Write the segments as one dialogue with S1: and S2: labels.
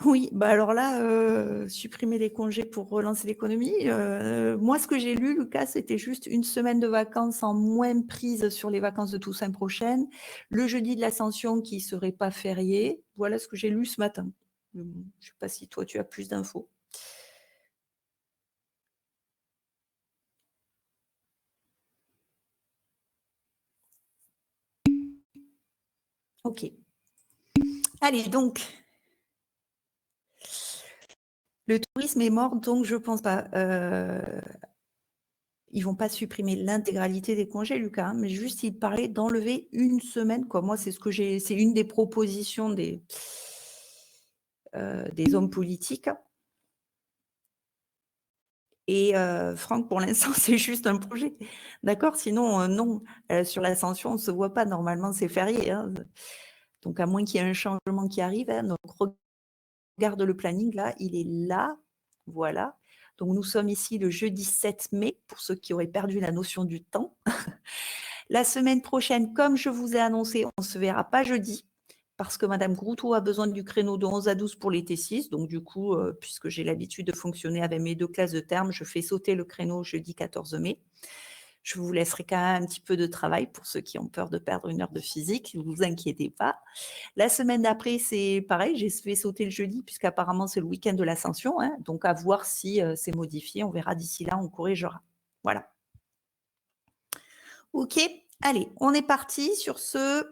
S1: Oui, bah alors là, supprimer les congés pour relancer l'économie, moi ce que j'ai lu Lucas, c'était juste 1 semaine de vacances en moins prise sur les vacances de Toussaint prochaines, le jeudi de l'Ascension qui serait pas férié. Voilà ce que j'ai lu ce matin. Mais bon, je sais pas si toi tu as plus d'infos? OK. Allez donc le tourisme est mort donc je pense pas, ils vont pas supprimer l'intégralité des congés Lucas, hein, mais juste ils parlaient d'enlever 1 semaine quoi. Moi c'est ce que c'est une des propositions des hommes politiques et Franck pour l'instant c'est juste un projet. D'accord? Sinon, non, sur l'Ascension on se voit pas normalement c'est férié, hein, donc à moins qu'il y ait un changement qui arrive, hein, donc regarde le planning là, il est là, voilà. Donc nous sommes ici le jeudi 7 mai pour ceux qui auraient perdu la notion du temps. La semaine prochaine, comme je vous ai annoncé, on ne se verra pas jeudi parce que Madame Groutot a besoin du créneau de 11 à 12 pour les T6. Donc du coup, puisque j'ai l'habitude de fonctionner avec mes 2 classes de terme, je fais sauter le créneau jeudi 14 mai. Je vous laisserai quand même un petit peu de travail pour ceux qui ont peur de perdre 1 heure de physique, ne vous inquiétez pas. La semaine d'après, c'est pareil, j'ai fait sauter le jeudi puisqu'apparemment c'est le week-end de l'Ascension, hein, donc à voir si c'est modifié, on verra d'ici là, on corrigera. Voilà. OK, allez, on est parti sur ce.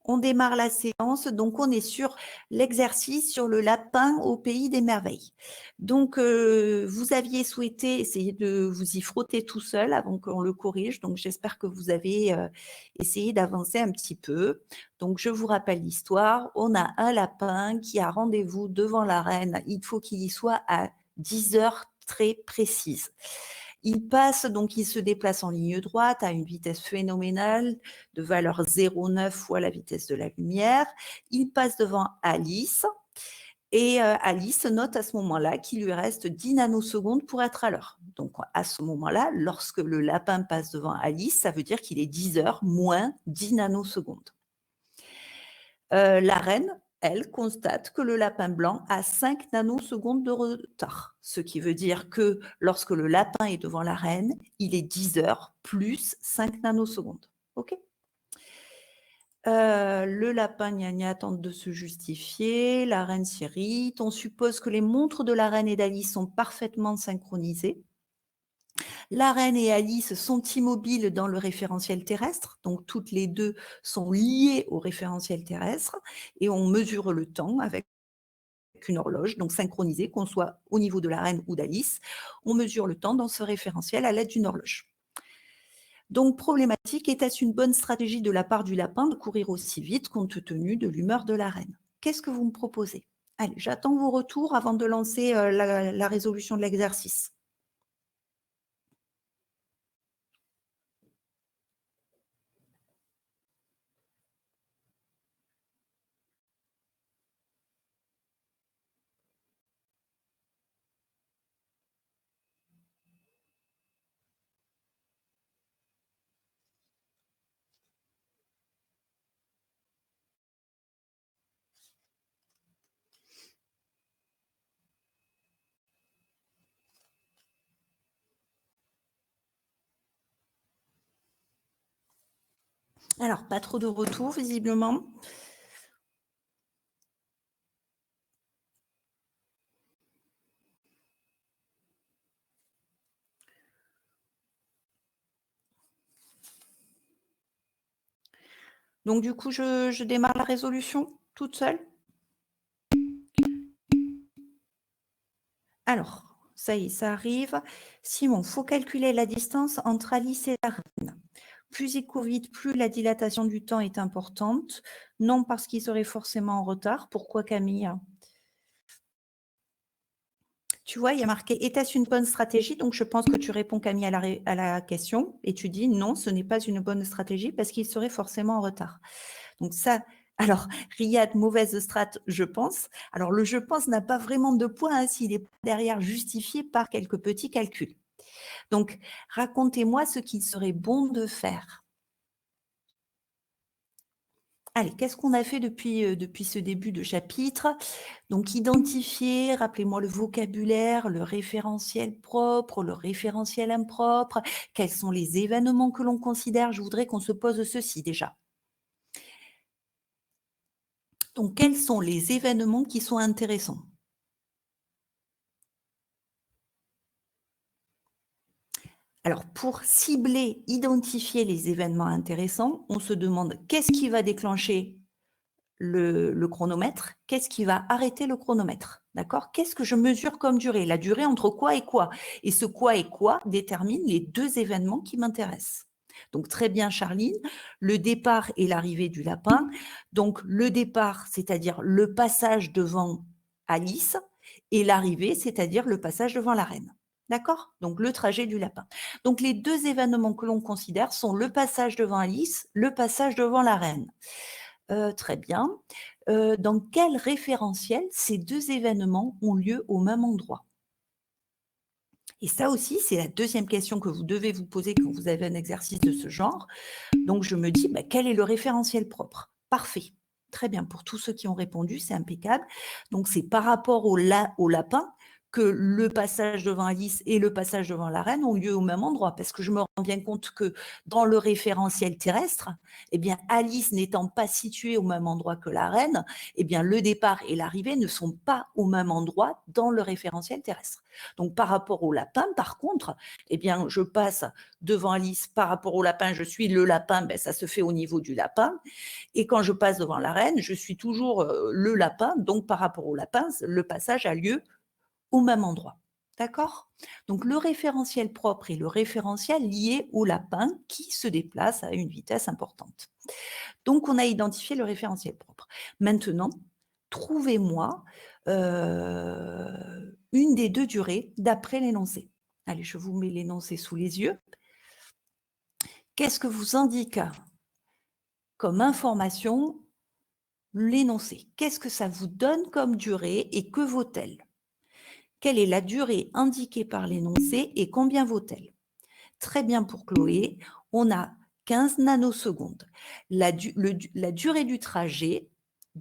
S1: On démarre la séance, donc on est sur l'exercice sur le lapin au pays des merveilles. Donc, vous aviez souhaité essayer de vous y frotter tout seul avant qu'on le corrige, donc j'espère que vous avez essayé d'avancer un petit peu. Donc, je vous rappelle l'histoire. On a un lapin qui a rendez-vous devant la reine. Il faut qu'il y soit à 10 heures très précises. Il passe, donc il se déplace en ligne droite à une vitesse phénoménale de valeur 0,9 fois la vitesse de la lumière. Il passe devant Alice et Alice note à ce moment-là qu'il lui reste 10 nanosecondes pour être à l'heure. Donc à ce moment-là, lorsque le lapin passe devant Alice, ça veut dire qu'il est 10 heures moins 10 nanosecondes. La reine, elle, constate que le lapin blanc a 5 nanosecondes de retard, ce qui veut dire que lorsque le lapin est devant la reine, il est 10 heures plus 5 nanosecondes. OK? Le lapin gna-gna tente de se justifier, la reine s'irrite. On suppose que les montres de la reine et d'Alice sont parfaitement synchronisées. La reine et Alice sont immobiles dans le référentiel terrestre, donc toutes les deux sont liées au référentiel terrestre et on mesure le temps avec une horloge, donc synchronisée, qu'on soit au niveau de la reine ou d'Alice. On mesure le temps dans ce référentiel à l'aide d'une horloge. Donc, problématique, était-ce une bonne stratégie de la part du lapin de courir aussi vite compte tenu de l'humeur de la reine? Qu'est-ce que vous me proposez? Allez, j'attends vos retours avant de lancer la résolution de l'exercice. Alors, pas trop de retours, visiblement. Donc, du coup, je démarre la résolution toute seule. Alors, ça y est, ça arrive. Simon, il faut calculer la distance entre Alice et la reine. Plus il court vite, plus la dilatation du temps est importante. Non parce qu'il serait forcément en retard. Pourquoi Camille? Tu vois, il y a marqué « Était-ce une bonne stratégie ?» Donc, je pense que tu réponds, Camille, à la question et tu dis « Non, ce n'est pas une bonne stratégie parce qu'il serait forcément en retard. » Donc ça, alors, Riyad, mauvaise strat, je pense. Alors, le « je pense » n'a pas vraiment de poids hein, s'il est derrière justifié par quelques petits calculs. Donc, racontez-moi ce qu'il serait bon de faire. Allez, qu'est-ce qu'on a fait depuis ce début de chapitre? Donc identifier, rappelez-moi le vocabulaire, le référentiel propre, le référentiel impropre, quels sont les événements que l'on considère? Je voudrais qu'on se pose ceci déjà. Donc quels sont les événements qui sont intéressants? Alors pour cibler, identifier les événements intéressants, on se demande qu'est-ce qui va déclencher le chronomètre, qu'est-ce qui va arrêter le chronomètre? D'accord? Qu'est-ce que je mesure comme durée? La durée entre quoi et quoi? Et ce quoi et quoi détermine les 2 événements qui m'intéressent. Donc très bien Charline, le départ et l'arrivée du lapin. Donc le départ, c'est-à-dire le passage devant Alice et l'arrivée, c'est-à-dire le passage devant la reine. D'accord? Donc le trajet du lapin. Donc les 2 événements que l'on considère sont le passage devant Alice, le passage devant la reine. Très bien. Dans quel référentiel ces 2 événements ont lieu au même endroit? Et ça aussi, c'est la deuxième question que vous devez vous poser quand vous avez un exercice de ce genre. Donc je me dis: «Bah, quel est le référentiel propre?» Parfait. Très bien, pour tous ceux qui ont répondu, c'est impeccable. Donc c'est par rapport au lapin que le passage devant Alice et le passage devant la reine ont lieu au même endroit. Parce que je me rends bien compte que dans le référentiel terrestre, eh bien Alice n'étant pas située au même endroit que la reine, eh bien le départ et l'arrivée ne sont pas au même endroit dans le référentiel terrestre. Donc par rapport au lapin, par contre, eh bien je passe devant Alice par rapport au lapin, je suis le lapin, ben, ça se fait au niveau du lapin. Et quand je passe devant la reine, je suis toujours le lapin. Donc, par rapport au lapin, le passage a lieu au même endroit. D'accord? Donc, le référentiel propre et le référentiel lié au lapin qui se déplace à une vitesse importante. Donc, on a identifié le référentiel propre. Maintenant, trouvez-moi une des 2 durées d'après l'énoncé. Allez, je vous mets l'énoncé sous les yeux. Qu'est-ce que vous indique comme information l'énoncé? Qu'est-ce que ça vous donne comme durée et que vaut-elle? Quelle est la durée indiquée par l'énoncé et combien vaut-elle? Très bien pour Chloé, on a 15 nanosecondes. La durée du trajet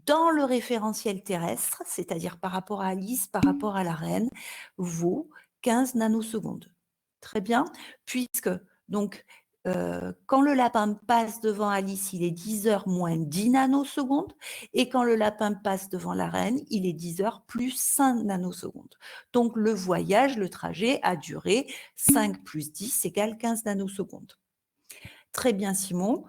S1: dans le référentiel terrestre, c'est-à-dire par rapport à Alice, par rapport à la reine, vaut 15 nanosecondes. Très bien, puisque donc quand le lapin passe devant Alice, il est 10 heures moins 10 nanosecondes, et quand le lapin passe devant la reine, il est 10 heures plus 5 nanosecondes. Donc le voyage, le trajet a duré 5 plus 10 égale 15 nanosecondes. Très bien, Simon.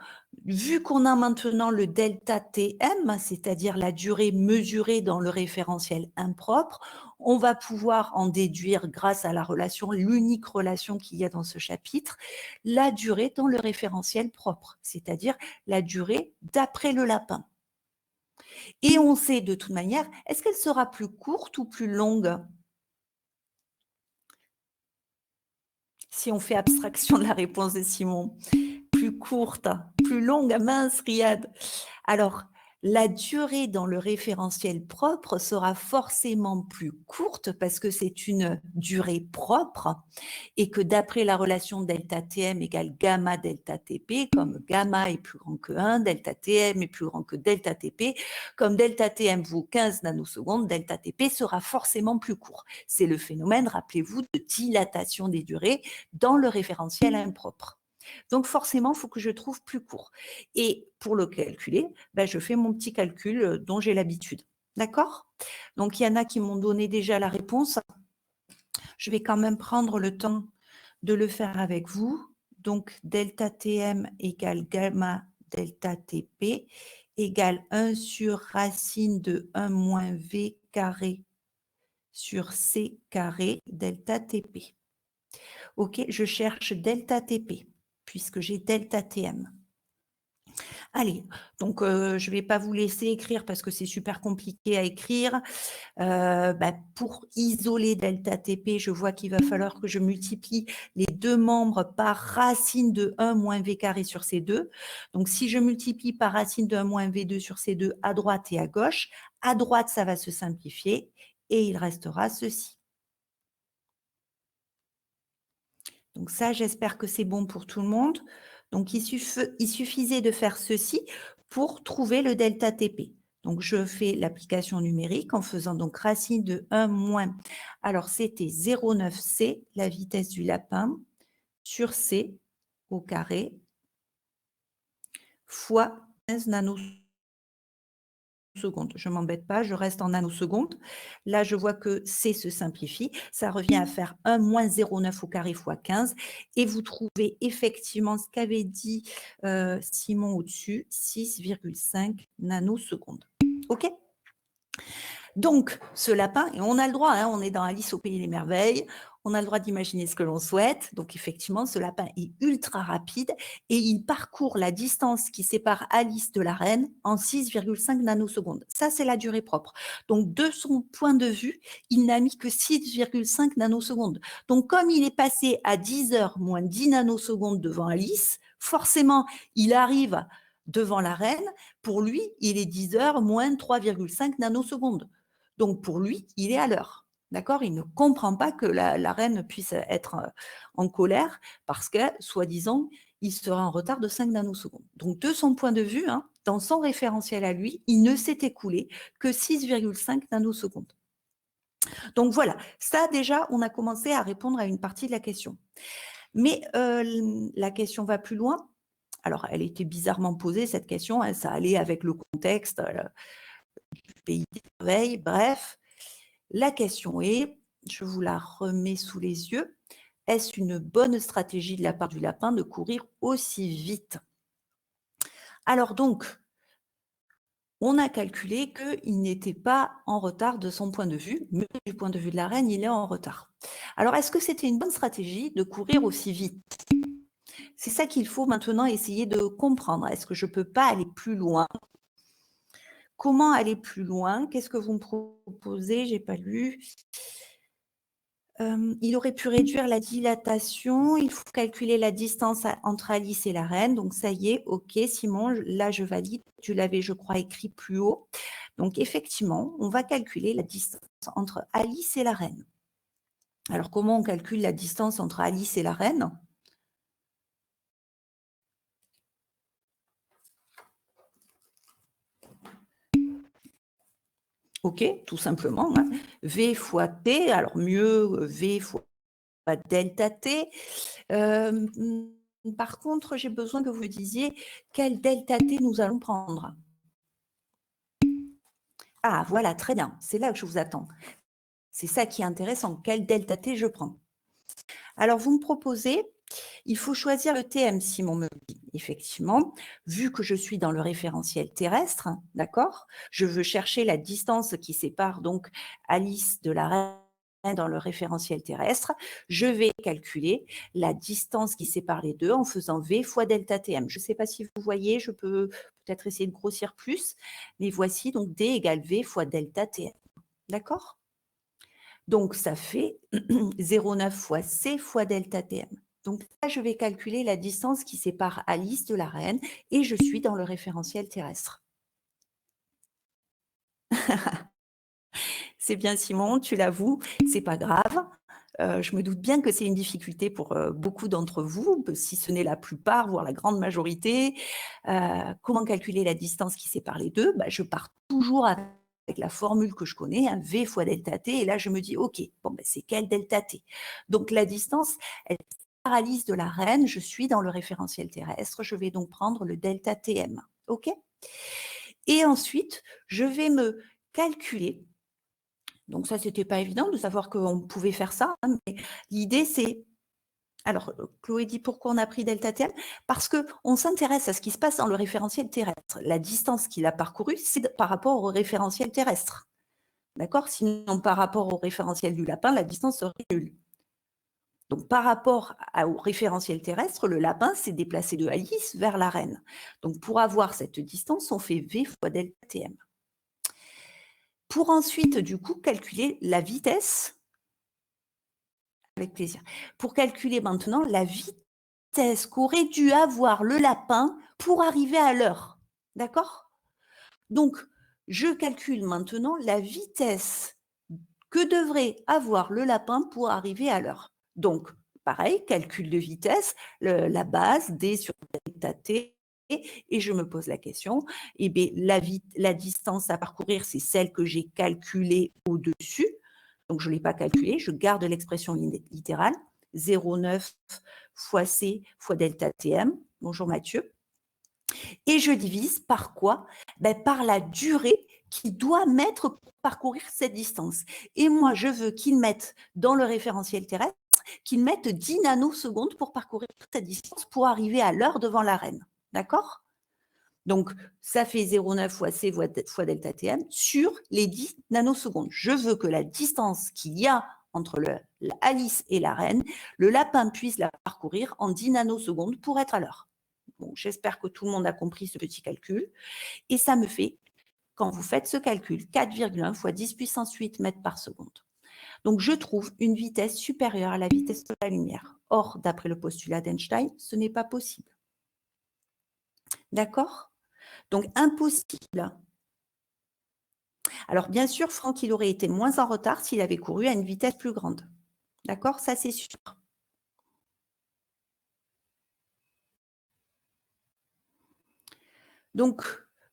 S1: Vu qu'on a maintenant le delta TM, c'est-à-dire la durée mesurée dans le référentiel impropre, on va pouvoir en déduire, grâce à la relation, l'unique relation qu'il y a dans ce chapitre, la durée dans le référentiel propre, c'est-à-dire la durée d'après le lapin. Et on sait de toute manière, est-ce qu'elle sera plus courte ou plus longue? Si on fait abstraction de la réponse de Simon. Plus courte, plus longue, mince, Riyad. Alors, la durée dans le référentiel propre sera forcément plus courte parce que c'est une durée propre et que d'après la relation delta Tm égale gamma delta Tp, comme gamma est plus grand que 1, delta Tm est plus grand que delta Tp, comme delta Tm vaut 15 nanosecondes, delta Tp sera forcément plus court. C'est le phénomène, rappelez-vous, de dilatation des durées dans le référentiel impropre. Donc forcément, il faut que je trouve plus court. Et pour le calculer, ben, je fais mon petit calcul dont j'ai l'habitude. D'accord? Donc il y en a qui m'ont donné déjà la réponse. Je vais quand même prendre le temps de le faire avec vous. Donc delta Tm égale gamma delta Tp égale 1 sur racine de 1 moins V carré sur C carré delta Tp. OK, je cherche delta Tp puisque j'ai delta Tm. Allez, donc je ne vais pas vous laisser écrire parce que c'est super compliqué à écrire. Pour isoler delta Tp, je vois qu'il va falloir que je multiplie les 2 membres par racine de 1 moins V carré sur C2. Donc si je multiplie par racine de 1 moins V2 sur C2 à droite et à gauche, à droite, ça va se simplifier et il restera ceci. Donc ça, j'espère que c'est bon pour tout le monde. Donc il suffisait de faire ceci pour trouver le delta TP. Donc, je fais l'application numérique en faisant donc racine de 1 moins. Alors, c'était 0,9C, la vitesse du lapin, sur C au carré, fois 15 nanosecondes. Je ne m'embête pas, je reste en nanosecondes. Là, je vois que C se simplifie. Ça revient à faire 1 moins 0,9 au carré fois 15. Et vous trouvez effectivement ce qu'avait dit Simon au-dessus, 6,5 nanosecondes. OK ? Donc, ce lapin, et on a le droit, hein, on est dans Alice au pays des merveilles, on a le droit d'imaginer ce que l'on souhaite. Donc, effectivement, ce lapin est ultra rapide et il parcourt la distance qui sépare Alice de la reine en 6,5 nanosecondes. Ça, c'est la durée propre. Donc, de son point de vue, il n'a mis que 6,5 nanosecondes. Donc, comme il est passé à 10 heures moins 10 nanosecondes devant Alice, forcément, il arrive devant la reine. Pour lui, il est 10 heures moins 3,5 nanosecondes. Donc, pour lui, il est à l'heure. D'accord ? Il ne comprend pas que la reine puisse être en colère parce que, soi-disant, il sera en retard de 5 nanosecondes. Donc, de son point de vue, hein, dans son référentiel à lui, il ne s'est écoulé que 6,5 nanosecondes. Donc, voilà. Ça, déjà, on a commencé à répondre à une partie de la question. Mais la question va plus loin. Alors, elle était bizarrement posée, cette question. Hein, ça allait avec le contexte du pays des merveilles. Bref. La question est, je vous la remets sous les yeux, est-ce une bonne stratégie de la part du lapin de courir aussi vite? Alors donc, on a calculé qu'il n'était pas en retard de son point de vue, mais du point de vue de la reine, il est en retard. Alors, est-ce que c'était une bonne stratégie de courir aussi vite? C'est ça qu'il faut maintenant essayer de comprendre. Est-ce que je ne peux pas aller plus loin? Comment aller plus loin? Qu'est-ce que vous me proposez? Je n'ai pas lu. Il aurait pu réduire la dilatation. Il faut calculer la distance entre Alice et la reine. Donc, ça y est, OK, Simon, là, je valide. Tu l'avais, je crois, écrit plus haut. Donc, effectivement, on va calculer la distance entre Alice et la reine. Alors, comment on calcule la distance entre Alice et la reine? OK, tout simplement. Hein. V fois T, alors mieux V fois delta T. Par contre, j'ai besoin que vous me disiez quel delta T nous allons prendre. Ah, voilà, très bien. C'est là que je vous attends. C'est ça qui est intéressant. Quel delta T je prends? Alors, vous me proposez, il faut choisir le TM, Simon me dit. Effectivement, vu que je suis dans le référentiel terrestre, hein, d'accord, je veux chercher la distance qui sépare donc Alice de la reine dans le référentiel terrestre. Je vais calculer la distance qui sépare les deux en faisant V fois delta TM. Je ne sais pas si vous voyez, je peux peut-être essayer de grossir plus, mais voici donc D égale V fois delta TM. D'accord? Donc, ça fait 0,9 fois C fois delta TM. Donc là, je vais calculer la distance qui sépare Alice de la reine et je suis dans le référentiel terrestre. C'est bien Simon, tu l'avoues, c'est pas grave. Je me doute bien que c'est une difficulté pour beaucoup d'entre vous, si ce n'est la plupart, voire la grande majorité. Comment calculer la distance qui sépare les deux? Je pars toujours avec la formule que je connais, hein, V fois delta T, et là je me dis, ok, bon, c'est quel delta T? Donc la distance, elle paralyse de la reine, je suis dans le référentiel terrestre, je vais donc prendre le delta TM, ok? Et ensuite, je vais me calculer. Donc ça, c'était pas évident de savoir qu'on pouvait faire ça, hein, mais l'idée c'est, alors Chloé dit pourquoi on a pris delta TM? Parce qu'on s'intéresse à ce qui se passe dans le référentiel terrestre. La distance qu'il a parcourue, c'est par rapport au référentiel terrestre. D'accord? Sinon, par rapport au référentiel du lapin, la distance serait nulle. Donc, par rapport au référentiel terrestre, le lapin s'est déplacé de Alice vers la reine. Donc, pour avoir cette distance, on fait V fois delta TM. Pour ensuite, du coup, calculer la vitesse, avec plaisir, pour calculer maintenant la vitesse qu'aurait dû avoir le lapin pour arriver à l'heure. D'accord? Donc, je calcule maintenant la vitesse que devrait avoir le lapin pour arriver à l'heure. Donc, pareil, calcul de vitesse, la base D sur delta T et je me pose la question, eh bien, la distance à parcourir, c'est celle que j'ai calculée au-dessus. Donc, je ne l'ai pas calculée, je garde l'expression littérale, 0,9 fois C fois delta TM. Bonjour Mathieu. Et je divise par quoi? Par la durée qu'il doit mettre pour parcourir cette distance. Et moi, je veux qu'il mette dans le référentiel terrestre, qu'il mette 10 nanosecondes pour parcourir cette distance pour arriver à l'heure devant l'arène. D'accord? Donc, ça fait 0,9 fois C fois delta TM sur les 10 nanosecondes. Je veux que la distance qu'il y a entre Alice et la reine, le lapin puisse la parcourir en 10 nanosecondes pour être à l'heure. Bon, j'espère que tout le monde a compris ce petit calcul. Et ça me fait, quand vous faites ce calcul, 4,1 fois 10 puissance 8 mètres par seconde. Donc, je trouve une vitesse supérieure à la vitesse de la lumière. Or, d'après le postulat d'Einstein, ce n'est pas possible. D'accord? Donc, impossible. Alors, bien sûr, Franck, il aurait été moins en retard s'il avait couru à une vitesse plus grande. D'accord? Ça, c'est sûr. Donc,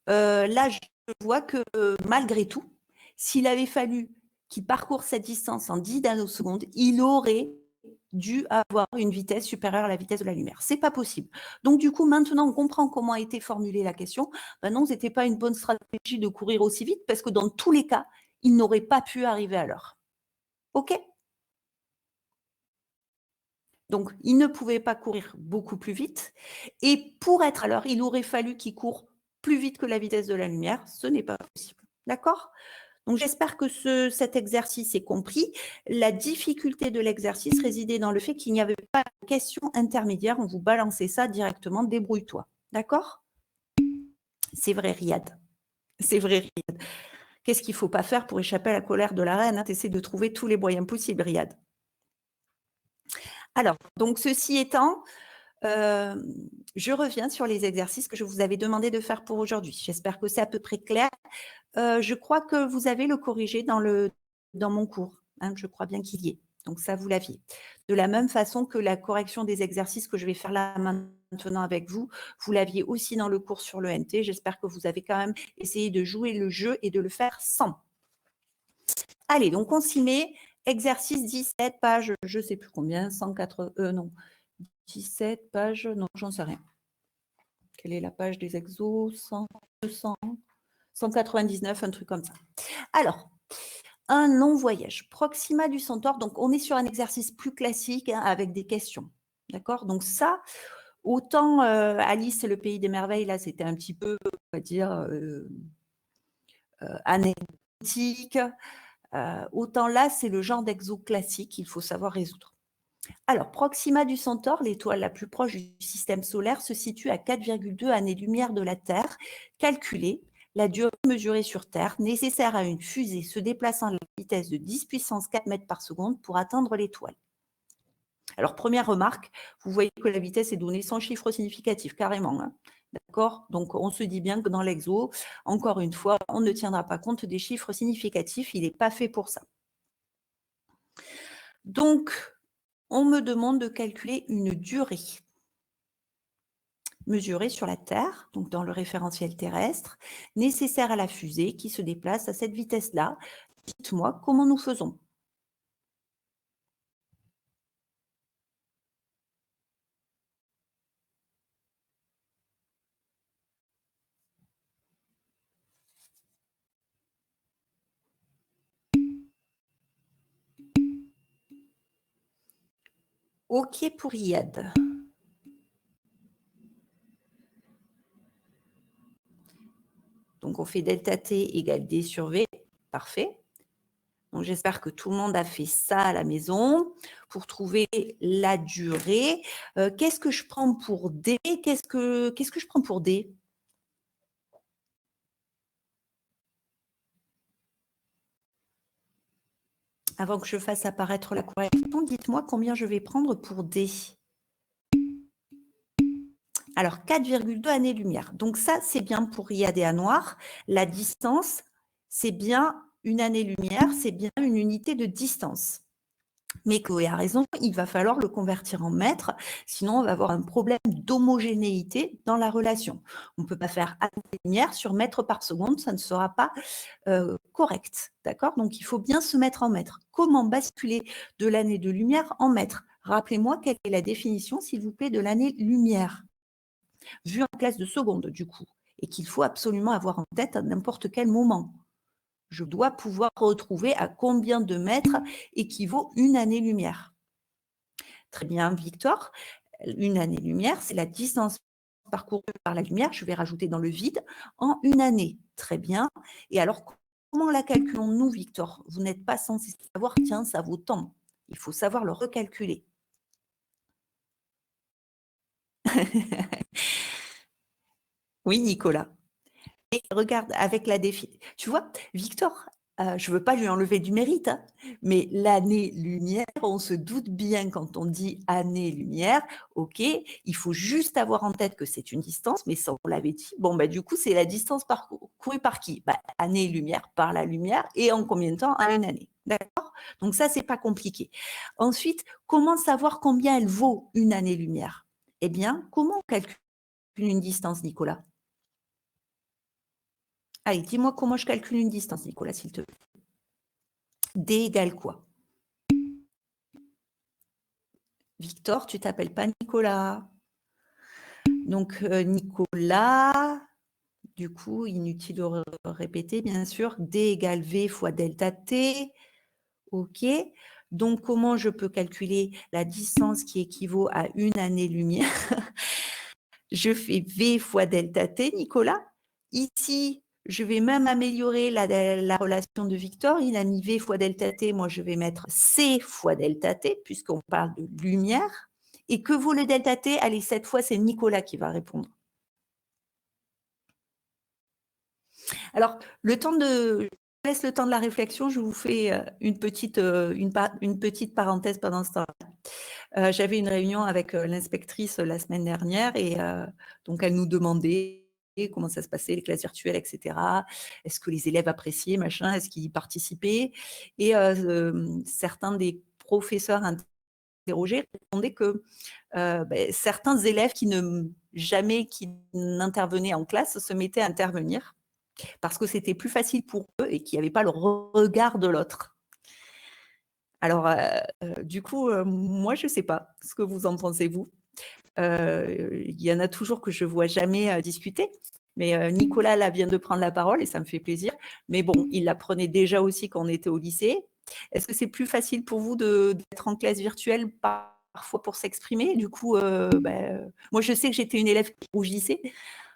S1: là, je vois que malgré tout, s'il avait fallu qu'il parcourt cette distance en 10 nanosecondes, il aurait dû avoir une vitesse supérieure à la vitesse de la lumière. Ce n'est pas possible. Donc, du coup, maintenant, on comprend comment a été formulée la question. Ben non, ce n'était pas une bonne stratégie de courir aussi vite parce que dans tous les cas, il n'aurait pas pu arriver à l'heure. OK? Donc, il ne pouvait pas courir beaucoup plus vite. Et pour être à l'heure, il aurait fallu qu'il court plus vite que la vitesse de la lumière. Ce n'est pas possible. D'accord? Donc, j'espère que cet exercice est compris. La difficulté de l'exercice résidait dans le fait qu'il n'y avait pas de question intermédiaire. On vous balançait ça directement, débrouille-toi. D'accord? C'est vrai, Riyad. C'est vrai, Riyad. Qu'est-ce qu'il ne faut pas faire pour échapper à la colère de la reine? Tu essaies de trouver tous les moyens possibles, Riyad. Alors, donc, ceci étant, je reviens sur les exercices que je vous avais demandé de faire pour aujourd'hui. J'espère que c'est à peu près clair. Je crois que vous avez le corrigé dans mon cours. Hein, je crois bien qu'il y est. Donc, ça, vous l'aviez. De la même façon que la correction des exercices que je vais faire là maintenant avec vous, vous l'aviez aussi dans le cours sur le NT. J'espère que vous avez quand même essayé de jouer le jeu et de le faire sans. Allez, donc on s'y met. Exercice 17, page, je ne sais plus combien, 180, non, 17 pages, non, j'en sais rien. Quelle est la page des exos? 100, 200, 199, un truc comme ça. Alors, un long voyage. Proxima du Centaure, donc on est sur un exercice plus classique hein, avec des questions. D'accord? Donc ça, autant Alice et le pays des merveilles, là, c'était un petit peu, on va dire, anecdotique. Autant là, c'est le genre d'exo classique qu'il faut savoir résoudre. Alors, Proxima du Centaure, l'étoile la plus proche du système solaire, se situe à 4,2 années-lumière de la Terre. Calculée, la durée mesurée sur Terre nécessaire à une fusée se déplaçant à la vitesse de 10 puissance 4 mètres par seconde pour atteindre l'étoile. Alors, première remarque, vous voyez que la vitesse est donnée sans chiffre significatif, carrément. Hein. D'accord? Donc, on se dit bien que dans l'exo, encore une fois, on ne tiendra pas compte des chiffres significatifs. Il n'est pas fait pour ça. Donc, on me demande de calculer une durée mesurée sur la Terre, donc dans le référentiel terrestre, nécessaire à la fusée qui se déplace à cette vitesse-là. Dites-moi comment nous faisons. OK pour Iyad. Donc, on fait delta T égale D sur V. Parfait. Donc, j'espère que tout le monde a fait ça à la maison pour trouver la durée. Qu'est-ce que je prends pour D? Qu'est-ce que je prends pour D? Avant que je fasse apparaître la correction, dites-moi combien je vais prendre pour D. Alors, 4,2 années-lumière. Donc ça, c'est bien pour Riyad et Anouar. La distance, c'est bien une année-lumière, c'est bien une unité de distance. Mais Chloé a raison, il va falloir le convertir en mètres, sinon on va avoir un problème d'homogénéité dans la relation. On ne peut pas faire année-lumière sur mètres par seconde, ça ne sera pas correct, d'accord? Donc il faut bien se mettre en mètres. Comment basculer de l'année de lumière en mètres? Rappelez-moi quelle est la définition, s'il vous plaît, de l'année-lumière, vue en classe de seconde, du coup, et qu'il faut absolument avoir en tête à n'importe quel moment. Je dois pouvoir retrouver à combien de mètres équivaut une année-lumière. Très bien, Victor. Une année-lumière, c'est la distance parcourue par la lumière, je vais rajouter dans le vide, en une année. Très bien. Et alors, comment la calculons-nous, Victor? Vous n'êtes pas censé savoir, tiens, ça vaut tant. Il faut savoir le recalculer. Oui, Nicolas. Et regarde, avec la défi. Tu vois, Victor, je ne veux pas lui enlever du mérite, hein, mais l'année-lumière, on se doute bien quand on dit année-lumière, ok, il faut juste avoir en tête que c'est une distance, mais ça, on l'avait dit. Bon, bah, du coup, c'est la distance parcourue par qui? Bah, année-lumière par la lumière, et en combien de temps? En une année. D'accord? Donc ça, c'est pas compliqué. Ensuite, comment savoir combien elle vaut une année-lumière? Eh bien, comment on calcule une distance, Nicolas? Allez, dis-moi comment je calcule une distance, Nicolas, s'il te plaît. D égale quoi? Victor, tu t'appelles pas Nicolas. Donc, Nicolas, du coup, inutile de répéter, bien sûr. D égale V fois delta T. OK. Donc, comment je peux calculer la distance qui équivaut à une année-lumière? Je fais V fois delta T, Nicolas. Ici, je vais même améliorer la relation de Victor. Il a mis V fois delta T. Moi, je vais mettre C fois delta T, puisqu'on parle de lumière. Et que vaut le delta T? Allez, cette fois, c'est Nicolas qui va répondre. Alors, je laisse le temps de la réflexion. Je vous fais une petite parenthèse pendant ce temps-là. J'avais une réunion avec l'inspectrice la semaine dernière et donc elle nous demandait comment ça se passait, les classes virtuelles, etc. Est-ce que les élèves appréciaient, machin, est-ce qu'ils y participaient? Et certains des professeurs interrogés répondaient que certains élèves qui n'intervenaient en classe se mettaient à intervenir parce que c'était plus facile pour eux et qu'il n'y avait pas le regard de l'autre. Alors, du coup, moi, je ne sais pas ce que vous en pensez, vous. Il y en a toujours que je ne vois jamais discuter. Mais Nicolas, là, vient de prendre la parole et ça me fait plaisir. Mais bon, il l'apprenait déjà aussi quand on était au lycée. Est-ce que c'est plus facile pour vous d'être en classe virtuelle parfois pour s'exprimer? Du coup, moi, je sais que j'étais une élève qui rougissait.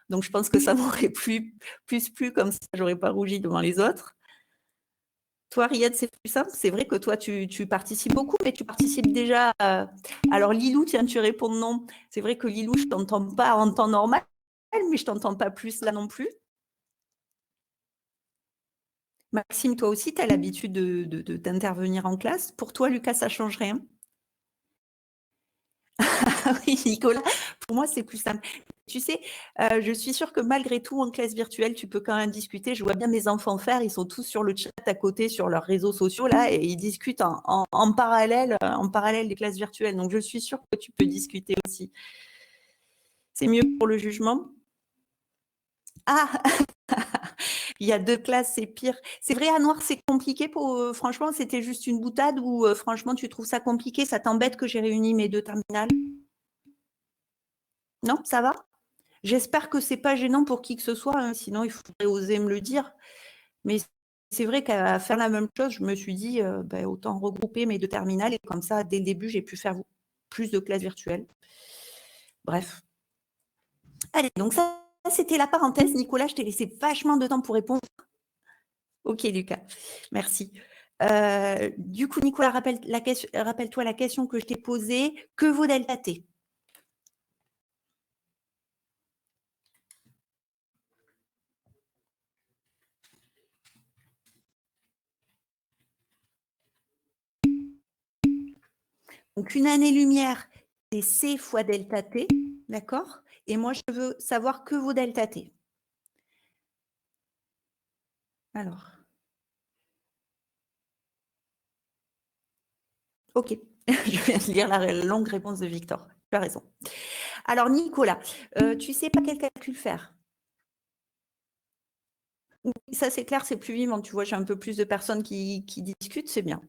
S1: Donc, je pense que ça m'aurait plus plu comme ça, j'aurais pas rougi devant les autres. Toi, Riyad, c'est plus simple. C'est vrai que toi, tu participes beaucoup, mais tu participes déjà. Alors, Lilou, tiens, tu réponds non. C'est vrai que Lilou, je ne t'entends pas en temps normal, mais je ne t'entends pas plus là non plus. Maxime, toi aussi, tu as l'habitude d'intervenir en classe. Pour toi, Lucas, ça ne change rien? Ah oui, Nicolas, pour moi, c'est plus simple. Tu sais, je suis sûre que malgré tout, en classe virtuelle, tu peux quand même discuter. Je vois bien mes enfants faire, ils sont tous sur le chat à côté, sur leurs réseaux sociaux, là, et ils discutent en parallèle des classes virtuelles. Donc, je suis sûre que tu peux discuter aussi. C'est mieux pour le jugement? Ah, il y a 2 classes, c'est pire. C'est vrai, à Noir, c'est compliqué pour, franchement, c'était juste une boutade ou franchement, tu trouves ça compliqué? Ça t'embête que j'ai réuni mes 2 terminales? Non, ça va? J'espère que c'est pas gênant pour qui que ce soit, hein, sinon il faudrait oser me le dire. Mais c'est vrai qu'à faire la même chose, je me suis dit, autant regrouper mes 2 terminales et comme ça, dès le début, j'ai pu faire plus de classes virtuelles. Bref. Allez, donc ça, c'était la parenthèse. Nicolas, je t'ai laissé vachement de temps pour répondre. OK, Lucas, merci. Du coup, Nicolas, rappelle-toi la question que je t'ai posée. Que vaut delta T? Donc, une année-lumière, c'est C fois delta T, d'accord? Et moi, je veux savoir que vaut delta T. Alors, OK. Je viens de lire la longue réponse de Victor. Tu as raison. Alors Nicolas, tu sais pas quel calcul faire? Oui, ça c'est clair, c'est plus vivant. Tu vois, j'ai un peu plus de personnes qui discutent, c'est bien.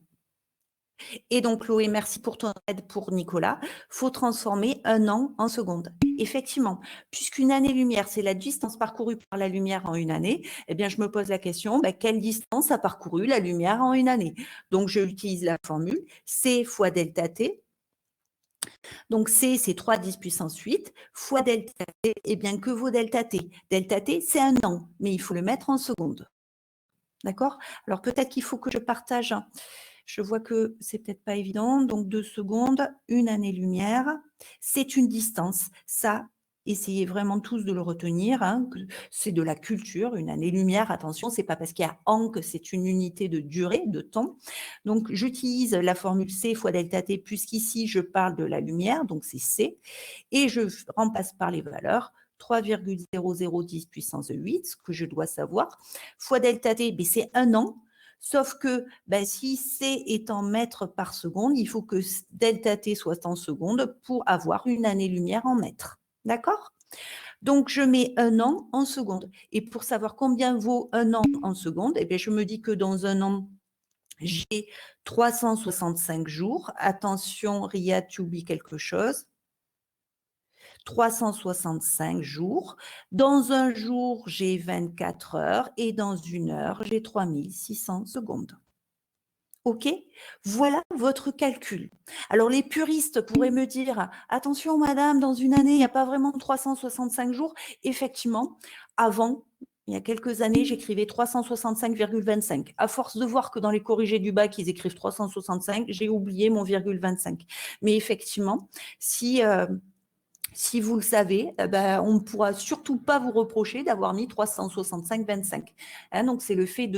S1: Et donc Chloé, merci pour ton aide pour Nicolas. Faut transformer 1 an en secondes. Effectivement, puisqu'une année-lumière, c'est la distance parcourue par la lumière en une année, eh bien je me pose la question, quelle distance a parcouru la lumière en une année? Donc je utilise la formule C fois delta T. Donc C, c'est 3 10 puissance 8 fois delta T. Eh bien, que vaut delta T? Delta T, c'est 1 an, mais il faut le mettre en secondes. D'accord? Alors peut-être qu'il faut que je partage. Je vois que c'est peut-être pas évident. Donc 2 secondes, une année-lumière, c'est une distance. Ça, essayez vraiment tous de le retenir. Hein, c'est de la culture, une année-lumière. Attention, c'est pas parce qu'il y a an que c'est une unité de durée, de temps. Donc j'utilise la formule C fois delta T, puisqu'ici je parle de la lumière, donc c'est C, et je remplace par les valeurs. 3,0010 puissance 8, ce que je dois savoir, fois delta T, c'est 1 an. Sauf que si C est en mètres par seconde, il faut que delta T soit en secondes pour avoir une année-lumière en mètres. D'accord? Donc, je mets 1 an en secondes. Et pour savoir combien vaut 1 an en secondes, je me dis que dans 1 an, j'ai 365 jours. Attention, Riyad, tu oublies quelque chose. 365 jours. Dans un jour, j'ai 24 heures et dans une heure, j'ai 3600 secondes. OK? Voilà votre calcul. Alors, les puristes pourraient me dire, attention, madame, dans une année, il n'y a pas vraiment 365 jours. Effectivement, avant, il y a quelques années, j'écrivais 365,25. À force de voir que dans les corrigés du bac, ils écrivent 365, j'ai oublié mon virgule 25. Mais effectivement, si vous le savez, on ne pourra surtout pas vous reprocher d'avoir mis 365,25. Hein, donc, c'est le fait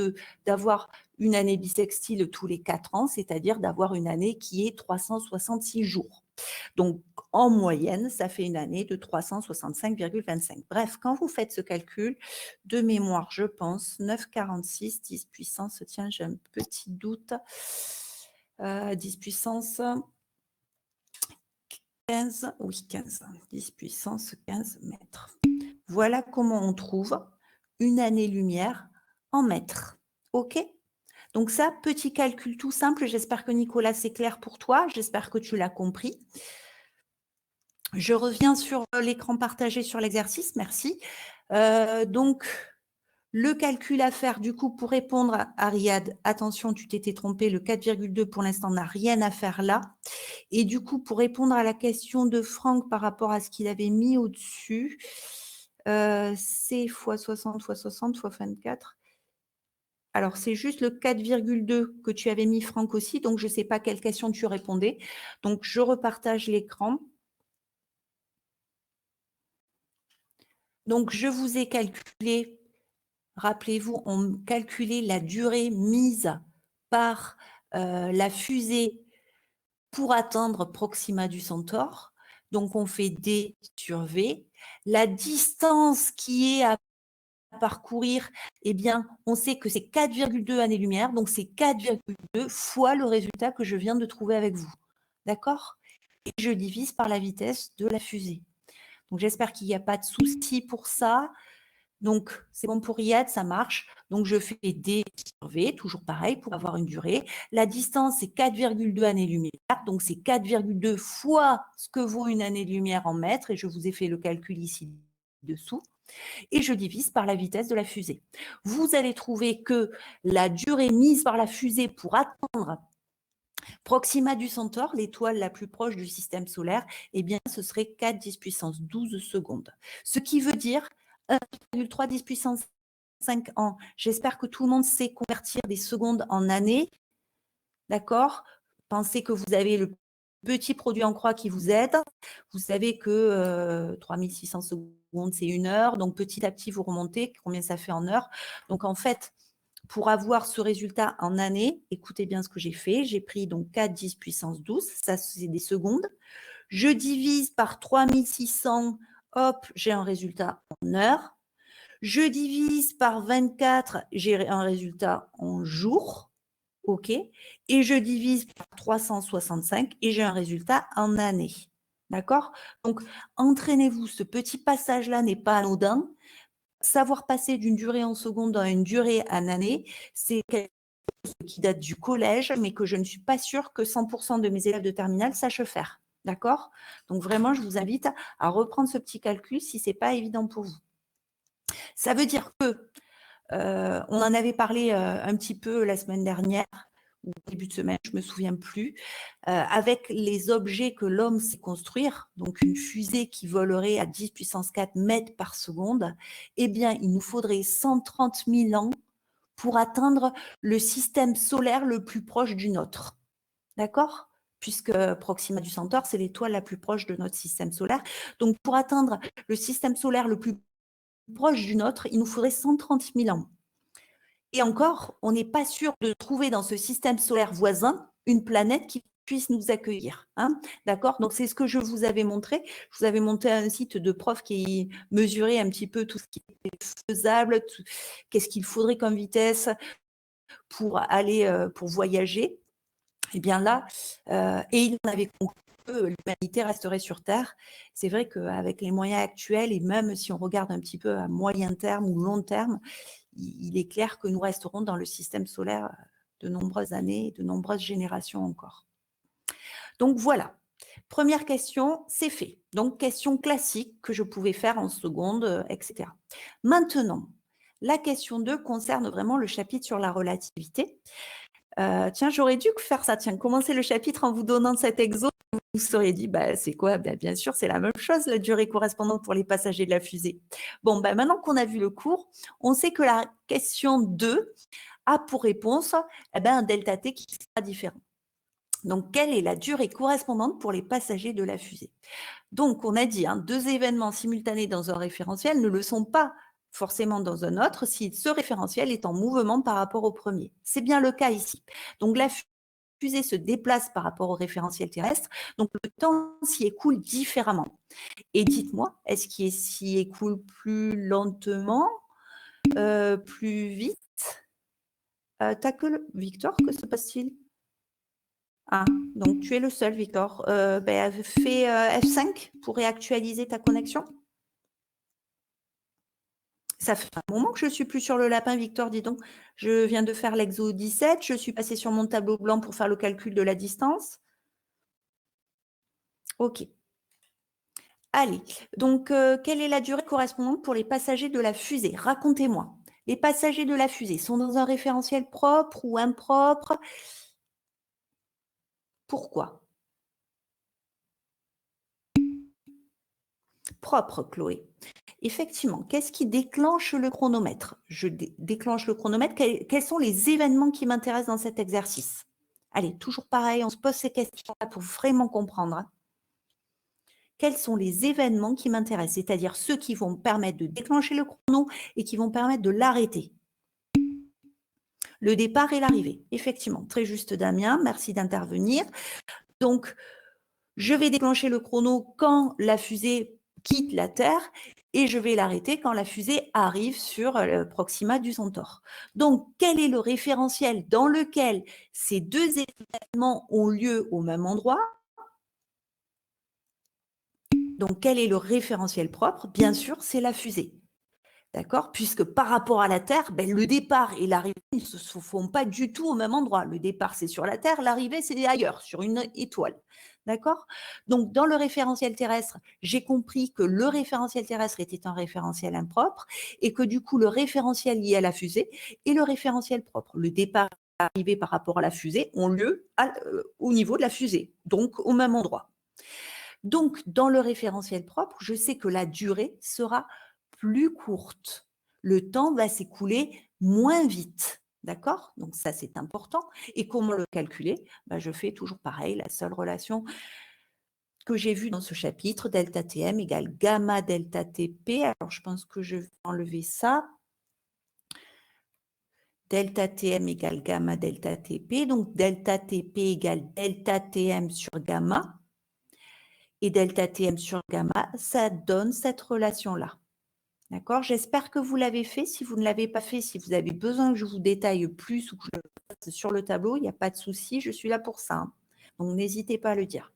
S1: d'avoir une année bissextile tous les 4 ans, c'est-à-dire d'avoir une année qui est 366 jours. Donc, en moyenne, ça fait une année de 365,25. Bref, quand vous faites ce calcul, de mémoire, je pense, 9,46, 10 puissance, tiens, j'ai un petit doute, 10 puissance 15, oui, 15, 10 puissance 15 mètres. Voilà comment on trouve une année-lumière en mètres. OK? Donc ça, petit calcul tout simple. J'espère que Nicolas, c'est clair pour toi. J'espère que tu l'as compris. Je reviens sur l'écran partagé sur l'exercice. Merci. Donc, le calcul à faire, du coup, pour répondre à Riyad, attention, tu t'étais trompé, le 4,2 pour l'instant n'a rien à faire là. Et du coup, pour répondre à la question de Franck par rapport à ce qu'il avait mis au-dessus, C fois 60 fois 60 fois 24. Alors, c'est juste le 4,2 que tu avais mis, Franck, aussi. Donc, je ne sais pas quelle question tu répondais. Donc, je repartage l'écran. Donc, je vous ai calculé, rappelez-vous, on calculait la durée mise par la fusée pour atteindre Proxima du Centaure. Donc, on fait D sur V. La distance qui est à parcourir, eh bien, on sait que c'est 4,2 années-lumière, donc c'est 4,2 fois le résultat que je viens de trouver avec vous. D'accord? Et je divise par la vitesse de la fusée. Donc, j'espère qu'il n'y a pas de souci pour ça. Donc, c'est bon pour Riyad, ça marche. Donc, je fais D sur V, toujours pareil, pour avoir une durée. La distance, c'est 4,2 années-lumière. Donc, c'est 4,2 fois ce que vaut une année-lumière en mètres. Et je vous ai fait le calcul ici dessous. Et je divise par la vitesse de la fusée. Vous allez trouver que la durée mise par la fusée pour atteindre Proxima du Centaure, l'étoile la plus proche du système solaire, eh bien, ce serait 4 10 puissance 12 secondes. Ce qui veut dire 1,3 10 puissance 5 ans. J'espère que tout le monde sait convertir des secondes en années. D'accord? Pensez que vous avez le petit produit en croix qui vous aide. Vous savez que 3600 secondes, c'est 1 heure. Donc, petit à petit, vous remontez. Combien ça fait en heure? Donc, en fait, pour avoir ce résultat en années, écoutez bien ce que j'ai fait. J'ai pris donc 4 10 puissance 12. Ça, c'est des secondes. Je divise par 3600. Hop, j'ai un résultat en heures. Je divise par 24, j'ai un résultat en jours. OK, et je divise par 365 et j'ai un résultat en années. D'accord? Donc, entraînez-vous, ce petit passage-là n'est pas anodin. Savoir passer d'une durée en seconde à une durée en année, c'est quelque chose qui date du collège, mais que je ne suis pas sûre que 100% de mes élèves de terminale sachent faire. D'accord? Donc, vraiment, je vous invite à reprendre ce petit calcul si ce n'est pas évident pour vous. Ça veut dire que, on en avait parlé un petit peu la semaine dernière, ou début de semaine, je ne me souviens plus, avec les objets que l'homme sait construire, donc une fusée qui volerait à 10 puissance 4 mètres par seconde, eh bien, il nous faudrait 130 000 ans pour atteindre le système solaire le plus proche du nôtre. D'accord? Puisque Proxima du Centaure, c'est l'étoile la plus proche de notre système solaire. Donc, pour atteindre le système solaire le plus proche du nôtre, il nous faudrait 130 000 ans. Et encore, on n'est pas sûr de trouver dans ce système solaire voisin une planète qui puisse nous accueillir. Hein, d'accord? Donc, c'est ce que je vous avais montré. Je vous avais monté un site de prof qui mesurait un petit peu tout ce qui était faisable, qu'est-ce qu'il faudrait comme vitesse pour aller, pour voyager. Et bien là, et il en avait conclu que l'humanité resterait sur Terre. C'est vrai qu'avec les moyens actuels, et même si on regarde un petit peu à moyen terme ou long terme, il est clair que nous resterons dans le système solaire de nombreuses années, de nombreuses générations encore. Donc voilà, première question, c'est fait. Donc question classique que je pouvais faire en seconde, etc. Maintenant, la question 2 concerne vraiment le chapitre sur la relativité. Tiens, j'aurais dû faire ça. Tiens, commencer le chapitre en vous donnant cet exo. Vous vous serez dit, bah, c'est quoi? Bah, bien sûr, c'est la même chose, la durée correspondante pour les passagers de la fusée. Bon, bah, maintenant qu'on a vu le cours, on sait que la question 2 a pour réponse un delta T qui sera différent. Donc, quelle est la durée correspondante pour les passagers de la fusée? Donc, on a dit, 2 événements simultanés dans un référentiel ne le sont pas forcément dans un autre si ce référentiel est en mouvement par rapport au premier. C'est bien le cas ici. Donc, la fusée se déplace par rapport au référentiel terrestre, donc le temps s'y écoule différemment. Et dites-moi, est-ce qu'il s'y écoule plus lentement, plus vite? T'as que Victor, que se passe-t-il? Ah, donc tu es le seul, Victor. Fais F5 pour réactualiser ta connexion. Ça fait un moment que je ne suis plus sur le lapin, Victor, dis donc. Je viens de faire l'exo 17, je suis passée sur mon tableau blanc pour faire le calcul de la distance. OK. Allez, donc quelle est la durée correspondante pour les passagers de la fusée? Racontez-moi. Les passagers de la fusée sont dans un référentiel propre ou impropre? Pourquoi? Propre, Chloé. Effectivement, qu'est-ce qui déclenche le chronomètre? Je déclenche le chronomètre. Quels sont les événements qui m'intéressent dans cet exercice? Allez, toujours pareil, on se pose ces questions-là pour vraiment comprendre. Hein. Quels sont les événements qui m'intéressent? C'est-à-dire ceux qui vont permettre de déclencher le chrono et qui vont permettre de l'arrêter. Le départ et l'arrivée, effectivement. Très juste, Damien, merci d'intervenir. Donc, je vais déclencher le chrono quand la fusée quitte la Terre et je vais l'arrêter quand la fusée arrive sur Proxima du Centaure. Donc, quel est le référentiel dans lequel ces deux événements ont lieu au même endroit? Donc, quel est le référentiel propre? Bien sûr, c'est la fusée. D'accord? Puisque par rapport à la Terre, le départ et l'arrivée ne se font pas du tout au même endroit. Le départ, c'est sur la Terre, l'arrivée, c'est ailleurs, sur une étoile. D'accord? Donc, dans le référentiel terrestre, j'ai compris que le référentiel terrestre était un référentiel impropre et que du coup, le référentiel lié à la fusée et le référentiel propre, le départ et l'arrivée par rapport à la fusée, ont lieu au niveau de la fusée, donc au même endroit. Donc, dans le référentiel propre, je sais que la durée sera plus courte. Le temps va s'écouler moins vite. D'accord? Donc, ça, c'est important. Et comment le calculer? Je fais toujours pareil, la seule relation que j'ai vue dans ce chapitre, delta Tm égale gamma delta Tp. Alors, je pense que je vais enlever ça. Delta Tm égale gamma delta Tp. Donc, delta Tp égale delta Tm sur gamma. Et delta Tm sur gamma, ça donne cette relation-là. D'accord? J'espère que vous l'avez fait. Si vous ne l'avez pas fait, si vous avez besoin que je vous détaille plus ou que je sur le tableau, il n'y a pas de souci, je suis là pour ça. Hein. Donc, n'hésitez pas à le dire.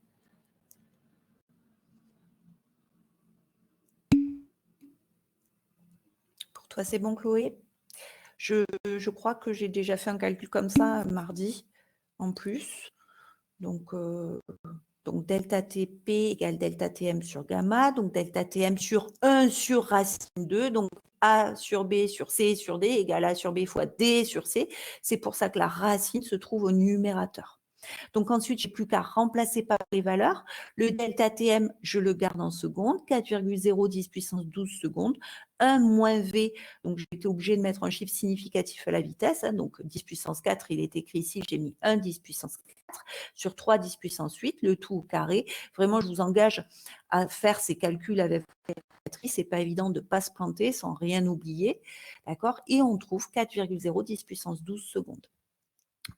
S1: Pour toi, c'est bon, Chloé? Je crois que j'ai déjà fait un calcul comme ça mardi, en plus. Donc, delta TP égale delta TM sur gamma, donc delta TM sur 1 sur racine 2, donc A sur B sur C sur D égale A sur B fois D sur C. C'est pour ça que la racine se trouve au numérateur. Donc ensuite, je n'ai plus qu'à remplacer par les valeurs. Le delta TM, je le garde en secondes, 4,010 puissance 12 secondes. 1 moins V, donc j'ai été obligée de mettre un chiffre significatif à la vitesse. Hein, donc 10 puissance 4, il est écrit ici, j'ai mis 1 10 puissance 4 sur 3 10 puissance 8, le tout au carré. Vraiment, je vous engage à faire ces calculs avec la calculatrice. Ce n'est pas évident de ne pas se planter sans rien oublier. D'accord? Et on trouve 4,010 puissance 12 secondes.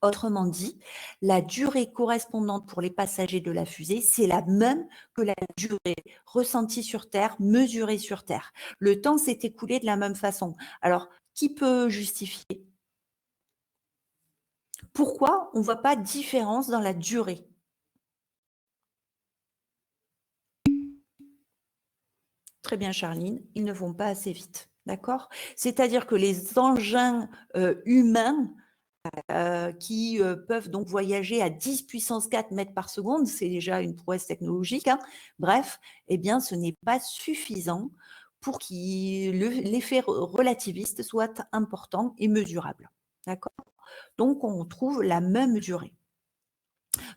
S1: Autrement dit, la durée correspondante pour les passagers de la fusée, c'est la même que la durée ressentie sur Terre, mesurée sur Terre. Le temps s'est écoulé de la même façon. Alors, qui peut justifier? Pourquoi on ne voit pas de différence dans la durée? Très bien, Charline, ils ne vont pas assez vite. D'accord? C'est-à-dire que les engins humains qui peuvent donc voyager à 10 puissance 4 mètres par seconde, c'est déjà une prouesse technologique. Hein. Bref, eh bien, ce n'est pas suffisant pour que l'effet relativiste soit important et mesurable. D'accord? Donc, on trouve la même durée.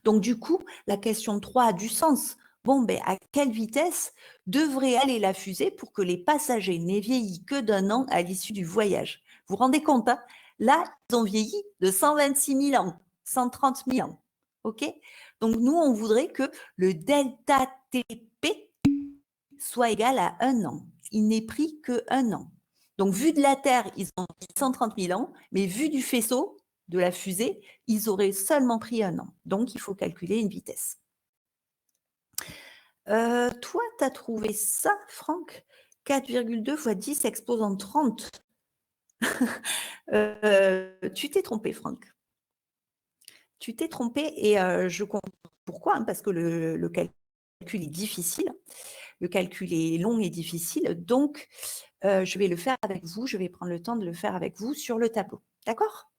S1: Donc, du coup, la question 3 a du sens. Bon, ben, à quelle vitesse devrait aller la fusée pour que les passagers n'aient vieilli que d'un an à l'issue du voyage? Vous vous rendez compte, hein? Là, ils ont vieilli de 126 000 ans, 130 000 ans. OK? Donc, nous, on voudrait que le delta TP soit égal à 1 an. Il n'est pris que 1 an. Donc, vu de la Terre, ils ont 130 000 ans, mais vu du faisceau, de la fusée, ils auraient seulement pris 1 an. Donc, il faut calculer une vitesse. Toi, tu as trouvé ça, Franck? 4,2 fois 10 exposant 30. Tu t'es trompé, Franck. Tu t'es trompé et je comprends pourquoi, hein, parce que le calcul est difficile. Le calcul est long et difficile. Donc, je vais le faire avec vous. Je vais prendre le temps de le faire avec vous sur le tableau. D'accord?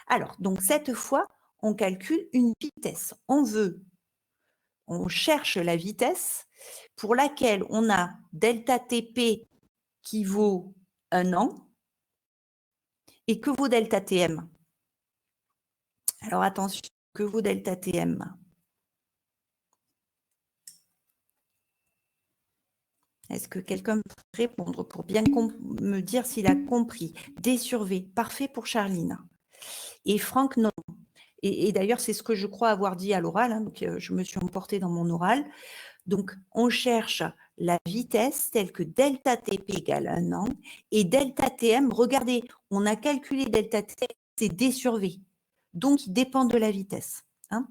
S1: Alors, donc cette fois, on calcule une vitesse. On cherche la vitesse pour laquelle on a delta TP qui vaut 1 an. Et que vaut delta TM? Alors attention, que vaut delta TM? Est-ce que quelqu'un peut répondre pour bien me dire s'il a compris? D sur V, parfait pour Charline. Et Franck, non. Et d'ailleurs, c'est ce que je crois avoir dit à l'oral, hein, donc je me suis emportée dans mon oral. Donc, on cherche la vitesse telle que delta TP égale 1 an et delta TM, regardez, on a calculé delta TM, c'est D sur V. Donc, il dépend de la vitesse. Hein.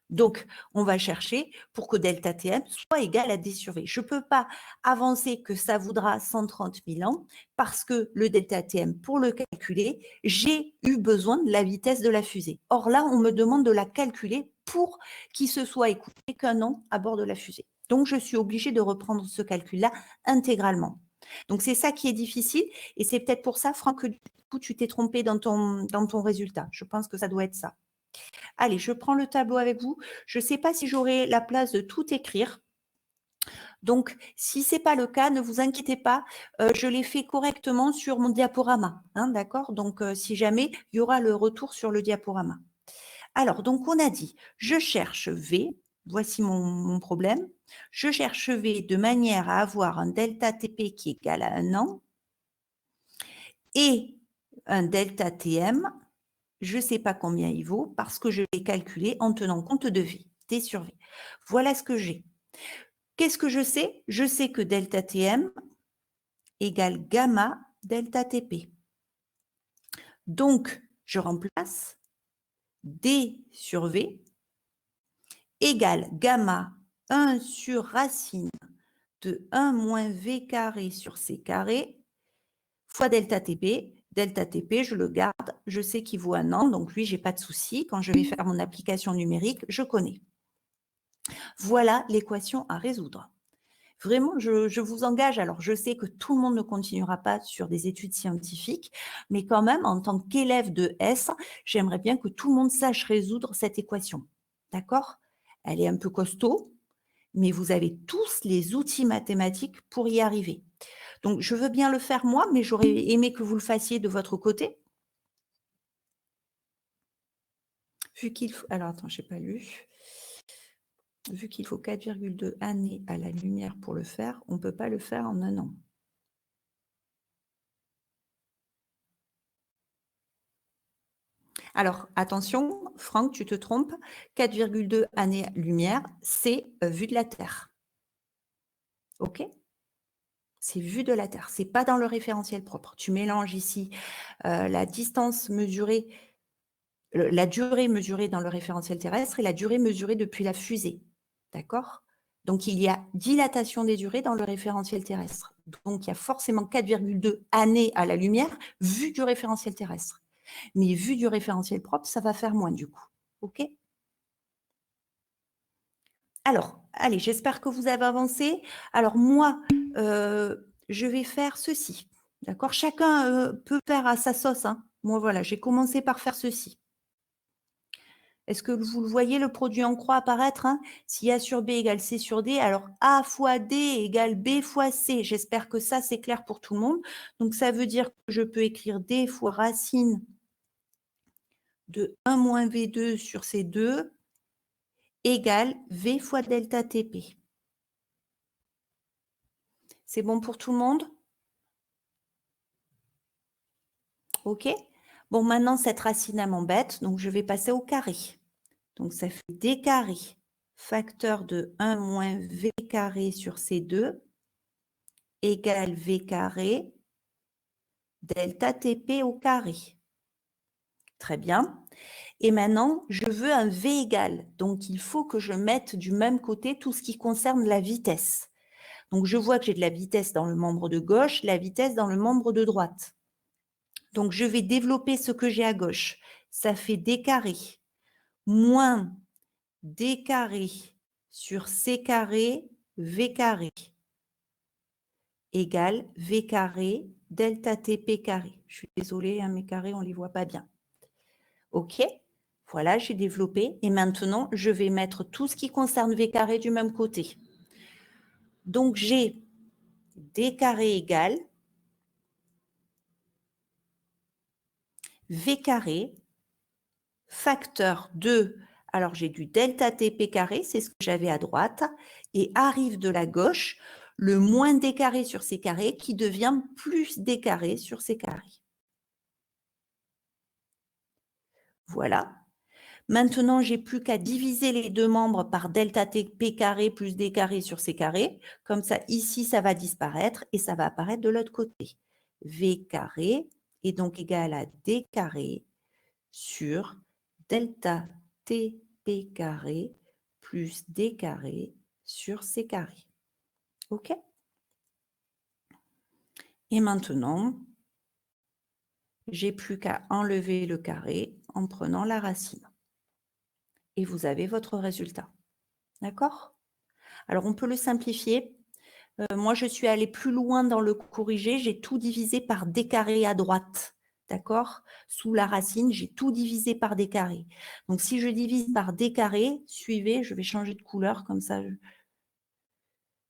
S1: Donc, on va chercher pour que delta TM soit égal à D sur V. Je ne peux pas avancer que ça voudra 130 000 ans parce que le delta TM, pour le calculer, j'ai eu besoin de la vitesse de la fusée. Or là, on me demande de la calculer pour qu'il se soit écoulé qu'un an à bord de la fusée. Donc, je suis obligée de reprendre ce calcul-là intégralement. Donc, c'est ça qui est difficile et c'est peut-être pour ça, Franck, que du coup, tu t'es trompé dans ton résultat. Je pense que ça doit être ça. Allez, je prends le tableau avec vous. Je ne sais pas si j'aurai la place de tout écrire. Donc, si ce n'est pas le cas, ne vous inquiétez pas, je l'ai fait correctement sur mon diaporama. Hein, d'accord? Donc, si jamais, il y aura le retour sur le diaporama. Alors, donc, on a dit, je cherche V. Voici mon problème. Je cherche V de manière à avoir un delta TP qui est égal à 1 an et un delta TM. Je ne sais pas combien il vaut parce que je l'ai calculé en tenant compte de V, T sur V. Voilà ce que j'ai. Qu'est-ce que je sais? Je sais que delta TM égale gamma delta TP. Donc, je remplace D sur V égale gamma 1 sur racine de 1 moins V carré sur C carré fois delta TP. Delta TP, je le garde, je sais qu'il vaut 1 an, donc lui, j'ai pas de souci. Quand je vais faire mon application numérique, je connais. Voilà l'équation à résoudre. Vraiment, je vous engage. Alors, je sais que tout le monde ne continuera pas sur des études scientifiques, mais quand même, en tant qu'élève de S, j'aimerais bien que tout le monde sache résoudre cette équation. D'accord? Elle est un peu costaud, mais vous avez tous les outils mathématiques pour y arriver. Donc, je veux bien le faire moi, mais j'aurais aimé que vous le fassiez de votre côté. Vu qu'il faut… Alors, attends, je n'ai pas lu. Vu qu'il faut 4,2 années à la lumière pour le faire, on ne peut pas le faire en 1 an. Alors, attention, Franck, tu te trompes. 4,2 années-lumière, c'est vu de la Terre. OK? C'est vu de la Terre. Ce n'est pas dans le référentiel propre. Tu mélanges ici la distance mesurée, la durée mesurée dans le référentiel terrestre et la durée mesurée depuis la fusée. D'accord? Donc, il y a dilatation des durées dans le référentiel terrestre. Donc, il y a forcément 4,2 années à la lumière vu du référentiel terrestre. Mais vu du référentiel propre, ça va faire moins du coup. OK? Alors, allez, j'espère que vous avez avancé. Alors moi, je vais faire ceci. D'accord? Chacun peut faire à sa sauce. Hein. Moi, voilà, j'ai commencé par faire ceci. Est-ce que vous le voyez, le produit en croix apparaître hein? Si A sur B égale C sur D, alors A fois D égale B fois C. J'espère que ça, c'est clair pour tout le monde. Donc, ça veut dire que je peux écrire D fois racine de 1 moins V2 sur C2 égale V fois delta TP. C'est bon pour tout le monde? OK? Bon, maintenant, cette racine, elle m'embête, donc je vais passer au carré. Donc, ça fait D carré, facteur de 1 moins V carré sur C2 égale V carré delta TP au carré. Très bien. Et maintenant, je veux un V égal. Donc, il faut que je mette du même côté tout ce qui concerne la vitesse. Donc, je vois que j'ai de la vitesse dans le membre de gauche, la vitesse dans le membre de droite. Donc, je vais développer ce que j'ai à gauche. Ça fait D carré moins D carré sur C carré V carré égale V carré delta TP carré. Je suis désolée, hein, mes carrés, on ne les voit pas bien. OK? Voilà, j'ai développé. Et maintenant, je vais mettre tout ce qui concerne V carré du même côté. Donc, j'ai D carré égale V carré facteur de, alors j'ai du delta TP carré, c'est ce que j'avais à droite, et arrive de la gauche le moins D carré sur C carré qui devient plus D carré sur C carré. Voilà. Maintenant, j'ai plus qu'à diviser les deux membres par delta TP carré plus D carré sur C carré. Comme ça, ici, ça va disparaître et ça va apparaître de l'autre côté. V carré est donc égal à D carré sur delta TP carré plus D carré sur C carré. OK? Et maintenant, j'ai plus qu'à enlever le carré en prenant la racine. Et vous avez votre résultat. D'accord? Alors, on peut le simplifier. Moi, je suis allée plus loin dans le corrigé. J'ai tout divisé par D carré à droite. D'accord? Sous la racine, j'ai tout divisé par D carré. Donc, si je divise par D carré, suivez, je vais changer de couleur comme ça.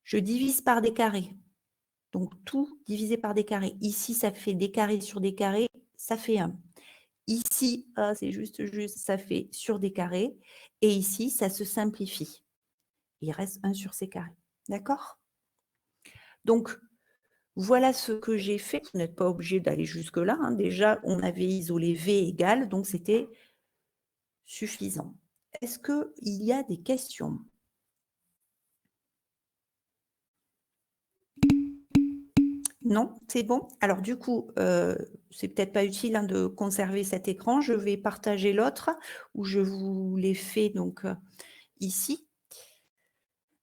S1: Je divise par D carré. Donc, tout divisé par D carré. Ici, ça fait D carré sur D carré, ça fait 1. Ici, c'est juste, ça fait sur D carré. Et ici, ça se simplifie. Il reste 1 sur C carré. D'accord? Donc, voilà ce que j'ai fait. Vous n'êtes pas obligé d'aller jusque-là. Hein. Déjà, on avait isolé V égale, donc c'était suffisant. Est-ce qu'il y a des questions? Non, c'est bon. Alors du coup, c'est peut-être pas utile hein, de conserver cet écran. Je vais partager l'autre où je vous l'ai fait donc ici.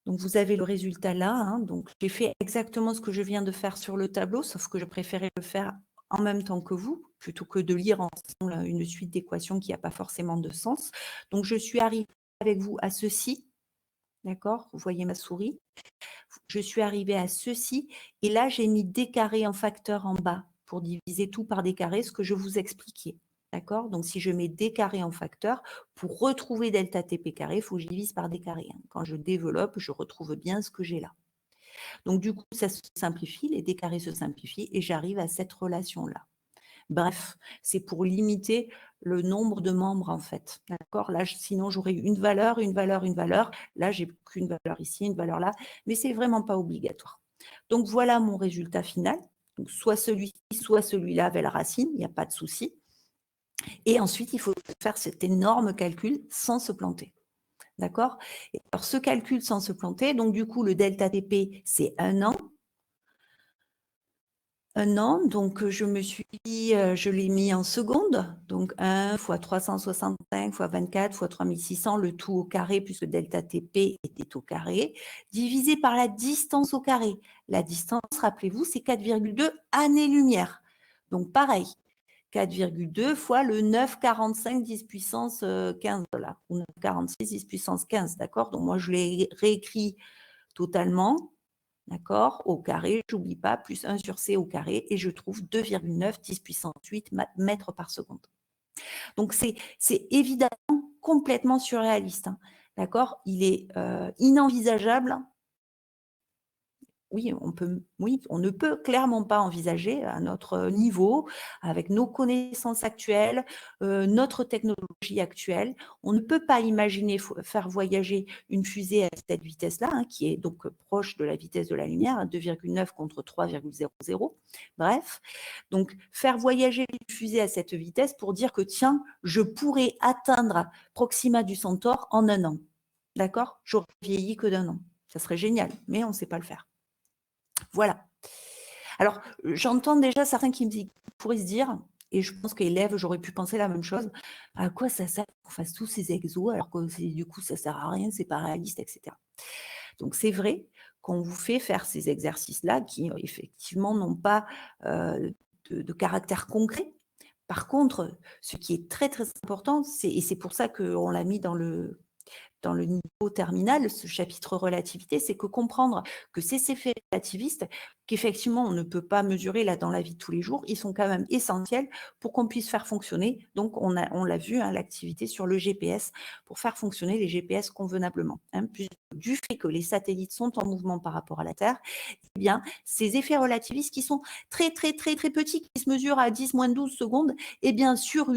S1: Donc vous avez le résultat là. Hein. Donc j'ai fait exactement ce que je viens de faire sur le tableau, sauf que je préférais le faire en même temps que vous. plutôt que de lire ensemble une suite d'équations qui n'a pas forcément de sens. Donc, je suis arrivée avec vous à ceci, d'accord? Vous voyez ma souris. Je suis arrivée à ceci, et là, j'ai mis des carrés en facteur en bas pour diviser tout par des carrés, ce que je vous expliquais. D'accord? Donc, si je mets des carrés en facteur, pour retrouver delta TP carré, il faut que je divise par des carrés. Quand je développe, je retrouve bien ce que j'ai là. Donc, du coup, ça se simplifie, les carrés se simplifient, et j'arrive à cette relation-là. Bref, c'est pour limiter le nombre de membres, en fait. D'accord? Là, sinon, j'aurais une valeur, une valeur, une valeur. Là, j'ai qu'une valeur ici, une valeur là, mais c'est vraiment pas obligatoire. Donc, voilà mon résultat final. Donc, soit celui-ci, soit celui-là avec la racine, il n'y a pas de souci. Et ensuite, il faut faire cet énorme calcul sans se planter. D'accord? Alors, ce calcul sans se planter, donc du coup, le delta TP, c'est 1 an. 1 an, donc je me suis dit, je l'ai mis en secondes, donc 1 fois 365 fois 24 fois 3600, le tout au carré, puisque delta TP était au carré, divisé par la distance au carré. La distance, rappelez-vous, c'est 4,2 années-lumière. Donc pareil, 4,2 fois le 9,45 10 puissance 15, là, ou 9,46 10 puissance 15, d'accord? Donc moi, je l'ai réécrit totalement. D'accord? Au carré, j'oublie pas, plus 1 sur C au carré, et je trouve 2,9 10 puissance 8 mètres par seconde. Donc, c'est évidemment complètement surréaliste. Hein, d'accord? Il est inenvisageable. Oui, on ne peut clairement pas envisager à notre niveau, avec nos connaissances actuelles, notre technologie actuelle, on ne peut pas imaginer faire voyager une fusée à cette vitesse-là, hein, qui est donc proche de la vitesse de la lumière, 2,9 contre 3,00. Bref, donc faire voyager une fusée à cette vitesse pour dire que tiens, je pourrais atteindre Proxima du Centaure en 1 an. D'accord? J'aurais vieilli que d'1 an. Ça serait génial, mais on ne sait pas le faire. Voilà. Alors, j'entends déjà certains qui pourraient se dire, et je pense qu'élèves, j'aurais pu penser la même chose, à quoi ça sert qu'on fasse tous ces exos alors que du coup, ça ne sert à rien, c'est pas réaliste, etc. Donc, c'est vrai qu'on vous fait faire ces exercices-là qui, effectivement, n'ont pas de caractère concret. Par contre, ce qui est très, très important, et c'est pour ça qu'on l'a mis dans le niveau terminal, ce chapitre relativité, c'est que comprendre que ces effets relativistes, qu'effectivement on ne peut pas mesurer là dans la vie de tous les jours, ils sont quand même essentiels pour qu'on puisse faire fonctionner, donc on l'a vu, hein, l'activité sur le GPS, pour faire fonctionner les GPS convenablement. Hein, du fait que les satellites sont en mouvement par rapport à la Terre, eh bien, ces effets relativistes qui sont très, très, très, très petits, qui se mesurent à 10-12 secondes, eh bien, sur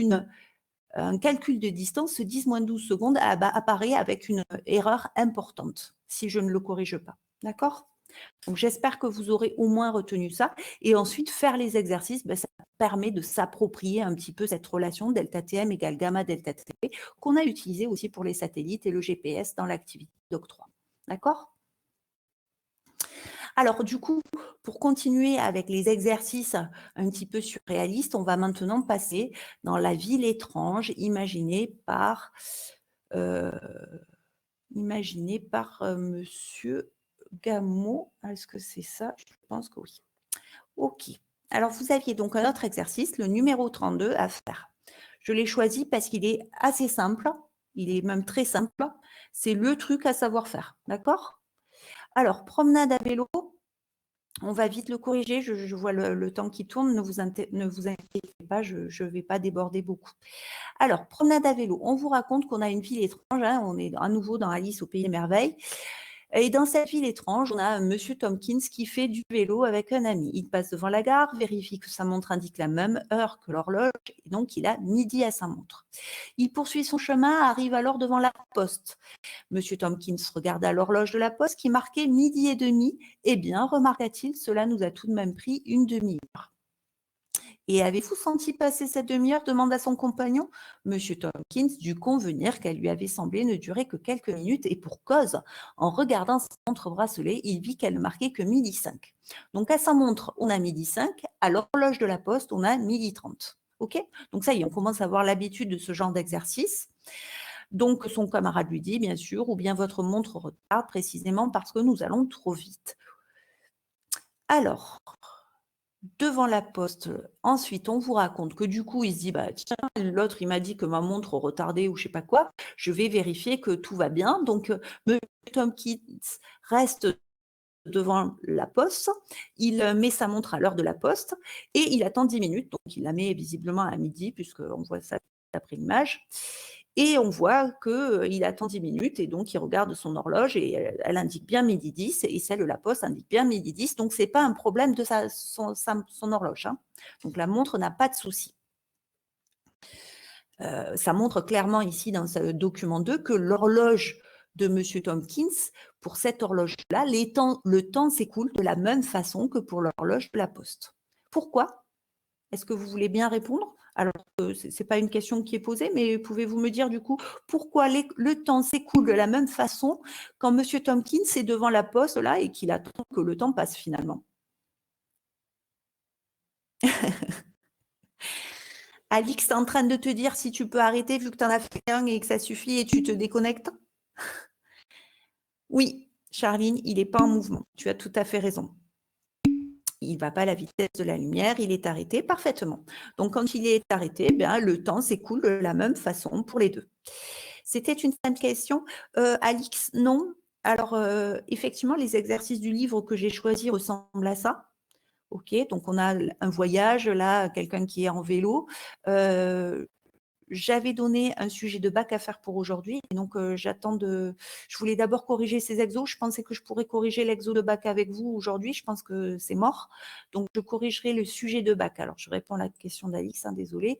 S1: un calcul de distance, ce 10-12 secondes apparaît avec une erreur importante, si je ne le corrige pas. D'accord? Donc, j'espère que vous aurez au moins retenu ça. Et ensuite, faire les exercices, ça permet de s'approprier un petit peu cette relation delta TM égale gamma delta TP qu'on a utilisée aussi pour les satellites et le GPS dans l'activité d'octroi. D'accord? Alors, du coup, pour continuer avec les exercices un petit peu surréalistes, on va maintenant passer dans la ville étrange imaginée par Monsieur Gameau. Est-ce que c'est ça? Je pense que oui. OK. Alors, vous aviez donc un autre exercice, le numéro 32 à faire. Je l'ai choisi parce qu'il est assez simple. Il est même très simple. C'est le truc à savoir faire. D'accord? Alors, promenade à vélo. On va vite le corriger, je vois le temps qui tourne, ne vous inquiétez pas, je ne vais pas déborder beaucoup. Alors, promenade à vélo, on vous raconte qu'on a une ville étrange, hein, on est à nouveau dans Alice au Pays des Merveilles. Et dans cette ville étrange, on a Monsieur Tompkins qui fait du vélo avec un ami. Il passe devant la gare, vérifie que sa montre indique la même heure que l'horloge, et donc il a midi à sa montre. Il poursuit son chemin, arrive alors devant la poste. Monsieur Tompkins regarda l'horloge de la poste qui marquait 12h30. Eh bien, remarqua-t-il, cela nous a tout de même pris une demi-heure. Et avez-vous senti passer cette demi-heure demanda son compagnon. Monsieur Tompkins dut convenir qu'elle lui avait semblé ne durer que quelques minutes, et pour cause. En regardant sa montre bracelet, il vit qu'elle ne marquait que 12h05. Donc, à sa montre, on a 12h05. À l'horloge de la poste, on a 12h30. OK? Donc, ça y est, on commence à avoir l'habitude de ce genre d'exercice. Donc, son camarade lui dit, bien sûr, ou bien votre montre retarde précisément parce que nous allons trop vite. Alors, devant la poste. Ensuite, on vous raconte que du coup, il se dit, bah, tiens, l'autre, il m'a dit que ma montre retardait ou je sais pas quoi. Je vais vérifier que tout va bien. Donc, M. Tompkins reste devant la poste, il met sa montre à l'heure de la poste et il attend 10 minutes. Donc, il la met visiblement à midi puisqu'on voit ça d'après l'image. Et on voit qu'il attend 10 minutes et donc il regarde son horloge et elle indique bien midi 10 et celle de la poste indique bien midi 10. Donc, ce n'est pas un problème de son horloge. Hein. Donc, la montre n'a pas de souci. Ça montre clairement ici dans ce document 2 que l'horloge de M. Tompkins, pour cette horloge-là, le temps s'écoule de la même façon que pour l'horloge de la poste. Pourquoi? Est-ce que vous voulez bien répondre? Alors, ce n'est pas une question qui est posée, mais pouvez-vous me dire du coup pourquoi le temps s'écoule de la même façon quand M. Tompkins est devant la poste là et qu'il attend que le temps passe finalement? Alix est en train de te dire si tu peux arrêter vu que tu en as fait un et que ça suffit et tu te déconnectes? Oui, Charline, il n'est pas en mouvement. Tu as tout à fait raison. Il ne va pas à la vitesse de la lumière, il est arrêté parfaitement. Donc, quand il est arrêté, bien, le temps s'écoule de la même façon pour les deux. C'était une simple question. Alix, non. Alors, effectivement, les exercices du livre que j'ai choisi ressemblent à ça. OK, donc on a un voyage, là, quelqu'un qui est en vélo. J'avais donné un sujet de bac à faire pour aujourd'hui. Et donc, je voulais d'abord corriger ces exos. Je pensais que je pourrais corriger l'exo de bac avec vous aujourd'hui. Je pense que c'est mort. Donc, je corrigerai le sujet de bac. Alors, je réponds à la question d'Alix, hein, désolée.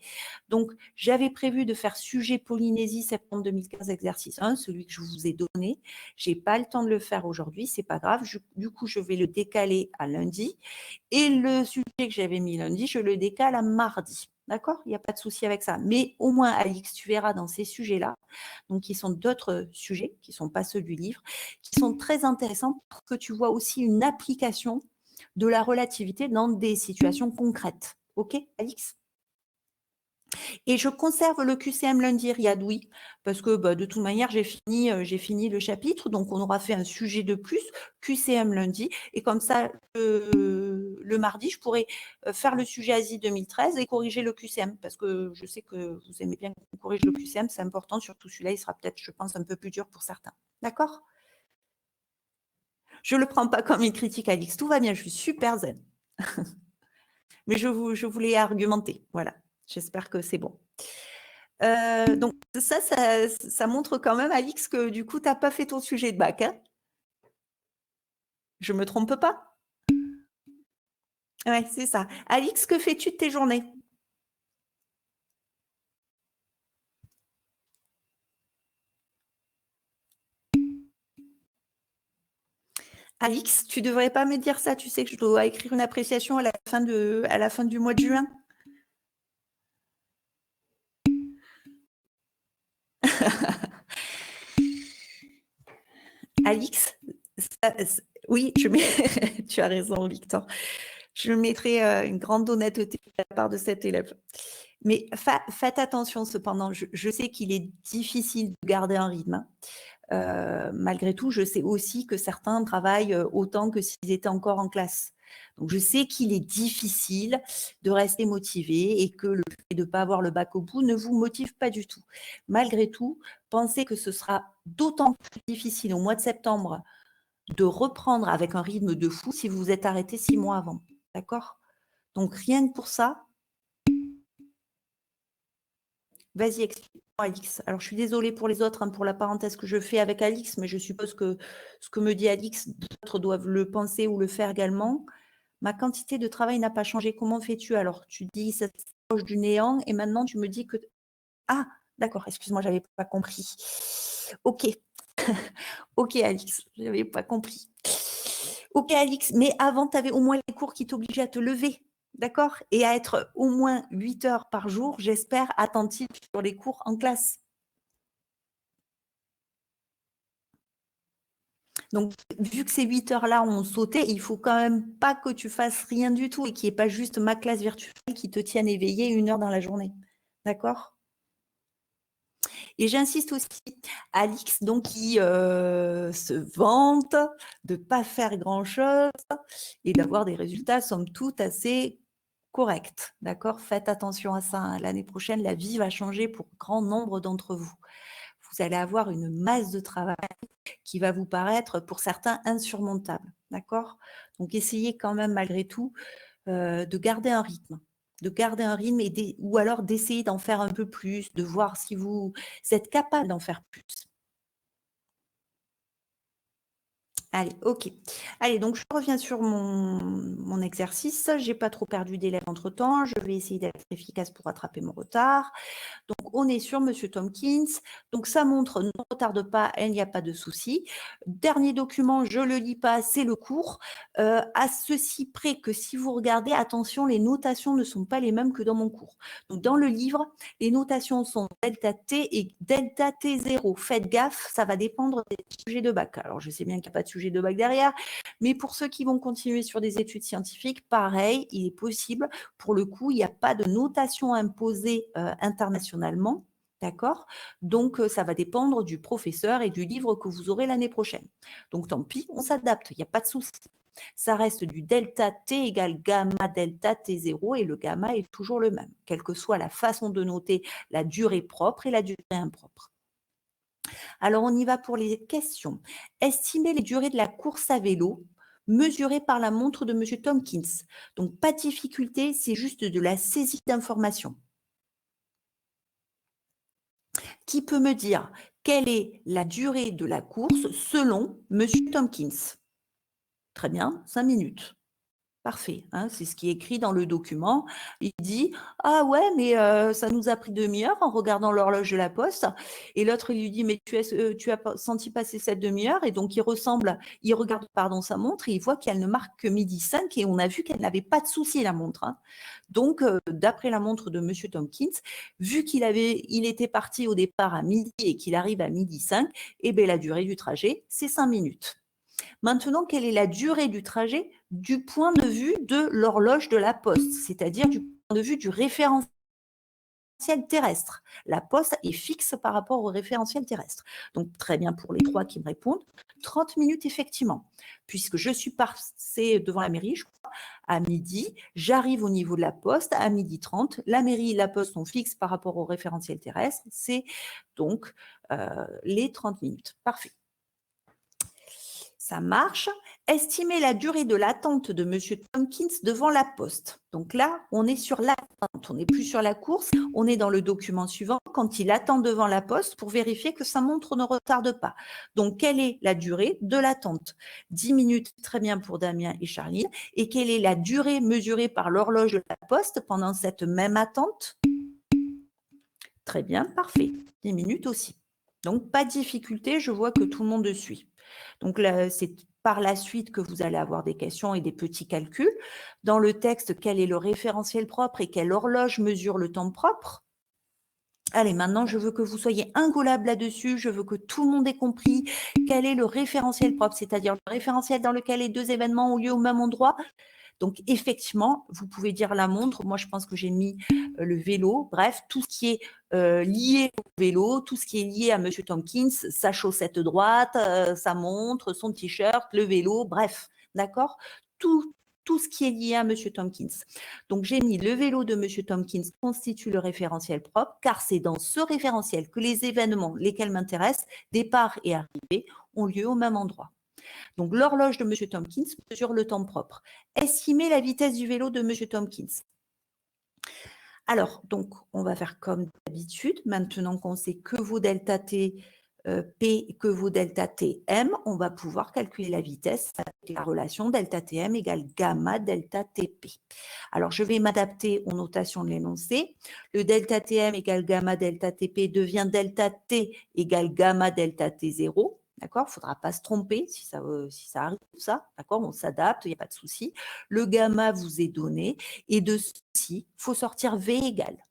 S1: Donc, j'avais prévu de faire sujet Polynésie septembre 2015, exercice 1, celui que je vous ai donné. Je n'ai pas le temps de le faire aujourd'hui. C'est pas grave. Du coup, je vais le décaler à lundi. Et le sujet que j'avais mis lundi, je le décale à mardi. D'accord? Il n'y a pas de souci avec ça. Mais au moins, Alix, tu verras dans ces sujets-là, donc qui sont d'autres sujets, qui ne sont pas ceux du livre, qui sont très intéressants pour que tu vois aussi une application de la relativité dans des situations concrètes. OK, Alix? Et je conserve le QCM lundi, Riyad, oui, parce que de toute manière, j'ai fini le chapitre, donc on aura fait un sujet de plus, QCM lundi, et comme ça, le mardi, je pourrai faire le sujet Asie 2013 et corriger le QCM, parce que je sais que vous aimez bien qu'on corrige le QCM, c'est important, surtout celui-là, il sera peut-être, je pense, un peu plus dur pour certains. D'accord? Je ne le prends pas comme une critique, Alix, tout va bien, je suis super zen. Mais je voulais argumenter, voilà, j'espère que c'est bon. Donc ça montre quand même, Alix, que du coup, tu n'as pas fait ton sujet de bac. Hein? Je ne me trompe pas? Oui, c'est ça. Alix, que fais-tu de tes journées? Alix, tu ne devrais pas me dire ça. Tu sais que je dois écrire une appréciation à la fin du mois de juin. Alix, oui, tu as raison, Victor. Je mettrai une grande honnêteté de la part de cet élève. Mais faites attention cependant, je sais qu'il est difficile de garder un rythme. Malgré tout, je sais aussi que certains travaillent autant que s'ils étaient encore en classe. Donc, je sais qu'il est difficile de rester motivé et que le fait de ne pas avoir le bac au bout ne vous motive pas du tout. Malgré tout, pensez que ce sera d'autant plus difficile au mois de septembre de reprendre avec un rythme de fou si vous vous êtes arrêté 6 mois avant. D'accord? Donc, rien que pour ça, vas-y, explique-moi, Alix. Alors, je suis désolée pour les autres, hein, pour la parenthèse que je fais avec Alix, mais je suppose que ce que me dit Alix, d'autres doivent le penser ou le faire également. Ma quantité de travail n'a pas changé. Comment fais-tu alors? Tu dis ça s'approche du néant et maintenant tu me dis que… Ah, d'accord, excuse-moi, je n'avais pas compris. Ok. Ok, Alix, je n'avais pas compris. Ok, Alix, mais avant, tu avais au moins les cours qui t'obligeaient à te lever. D'accord? Et à être au moins 8 heures par jour, j'espère, attentif sur les cours en classe. Donc, vu que ces 8 heures-là ont sauté, il ne faut quand même pas que tu fasses rien du tout et qu'il n'y ait pas juste ma classe virtuelle qui te tienne éveillé 1 heure dans la journée. D'accord? Et j'insiste aussi, Alix, donc, qui se vante de ne pas faire grand-chose et d'avoir des résultats, somme toute, assez corrects. D'accord? Faites attention à ça, hein. L'année prochaine, la vie va changer pour grand nombre d'entre vous. Vous allez avoir une masse de travail qui va vous paraître, pour certains, insurmontable. D'accord? Donc, essayez quand même, malgré tout, de garder un rythme. Ou alors d'essayer d'en faire un peu plus, de voir si vous êtes capable d'en faire plus. Allez, ok. Allez, donc je reviens sur mon exercice. J'ai pas trop perdu d'élèves entre-temps. Je vais essayer d'être efficace pour rattraper mon retard. Donc, on est sur Monsieur Tompkins. Donc, ça montre, ne retarde pas, il n'y a pas de souci. Dernier document, je ne le lis pas, c'est le cours. À ceci près que si vous regardez, attention, les notations ne sont pas les mêmes que dans mon cours. Donc, dans le livre, les notations sont delta T et delta T0. Faites gaffe, ça va dépendre des sujets de bac. Alors, je sais bien qu'il n'y a pas de sujet de bac derrière, mais pour ceux qui vont continuer sur des études scientifiques, pareil, il est possible. Pour le coup, il n'y a pas de notation imposée internationalement, d'accord? Donc, ça va dépendre du professeur et du livre que vous aurez l'année prochaine. Donc, tant pis, on s'adapte, il n'y a pas de souci. Ça reste du delta T égale gamma delta T0 et le gamma est toujours le même, quelle que soit la façon de noter la durée propre et la durée impropre. Alors, on y va pour les questions. Estimer les durées de la course à vélo mesurée par la montre de M. Tompkins. Donc, pas de difficulté, c'est juste de la saisie d'informations. Qui peut me dire quelle est la durée de la course selon M. Tompkins? Très bien, 5 minutes. Parfait, hein, c'est ce qui est écrit dans le document. Il dit « Ah ouais, mais ça nous a pris demi-heure en regardant l'horloge de la poste. » Et l'autre, il lui dit « Mais tu as senti passer cette demi-heure ?» Et donc, il regarde sa montre et il voit qu'elle ne marque que midi 5 et on a vu qu'elle n'avait pas de souci, la montre. Hein. Donc, d'après la montre de M. Tompkins, vu il était parti au départ à midi et qu'il arrive à midi 5, eh bien, la durée du trajet, c'est 5 minutes. Maintenant, quelle est la durée du trajet du point de vue de l'horloge de la poste, c'est-à-dire du point de vue du référentiel terrestre? La poste est fixe par rapport au référentiel terrestre. Donc, très bien pour les 3 qui me répondent. 30 minutes, effectivement, puisque je suis passée devant la mairie, je crois, à midi, j'arrive au niveau de la poste à midi 30. La mairie et la poste sont fixes par rapport au référentiel terrestre. C'est donc les 30 minutes. Parfait. Ça marche. Estimer la durée de l'attente de M. Tompkins devant la poste. Donc là, on est sur l'attente, on n'est plus sur la course, on est dans le document suivant, quand il attend devant la poste pour vérifier que sa montre ne retarde pas. Donc, quelle est la durée de l'attente? 10 minutes, très bien pour Damien et Charline. Et quelle est la durée mesurée par l'horloge de la poste pendant cette même attente? Très bien, parfait. 10 minutes aussi. Donc, pas de difficulté, je vois que tout le monde suit. Donc, c'est par la suite que vous allez avoir des questions et des petits calculs. Dans le texte, quel est le référentiel propre et quelle horloge mesure le temps propre? Allez, maintenant, je veux que vous soyez incollable là-dessus. Je veux que tout le monde ait compris quel est le référentiel propre, c'est-à-dire le référentiel dans lequel les 2 événements ont lieu au même endroit. Donc, effectivement, vous pouvez dire la montre. Moi, je pense que j'ai mis le vélo. Bref, tout ce qui est lié au vélo, tout ce qui est lié à M. Tompkins, sa chaussette droite, sa montre, son t-shirt, le vélo, bref, d'accord? Tout ce qui est lié à M. Tompkins. Donc, j'ai mis le vélo de M. Tompkins constitue le référentiel propre, car c'est dans ce référentiel que les événements, lesquels m'intéressent, départ et arrivée, ont lieu au même endroit. Donc, l'horloge de M. Tompkins mesure le temps propre. Estimer la vitesse du vélo de M. Tompkins. Alors, donc, on va faire comme d'habitude. Maintenant qu'on sait que vaut delta T P et que vaut delta T M, on va pouvoir calculer la vitesse avec la relation delta Tm égale gamma delta Tp. Alors, je vais m'adapter aux notations de l'énoncé. Le delta Tm égale gamma delta Tp devient delta T égale gamma delta T0. D'accord? Il ne faudra pas se tromper si ça arrive, ça. D'accord? On s'adapte, il n'y a pas de souci. Le gamma vous est donné. Et de ceci, il faut sortir V égale.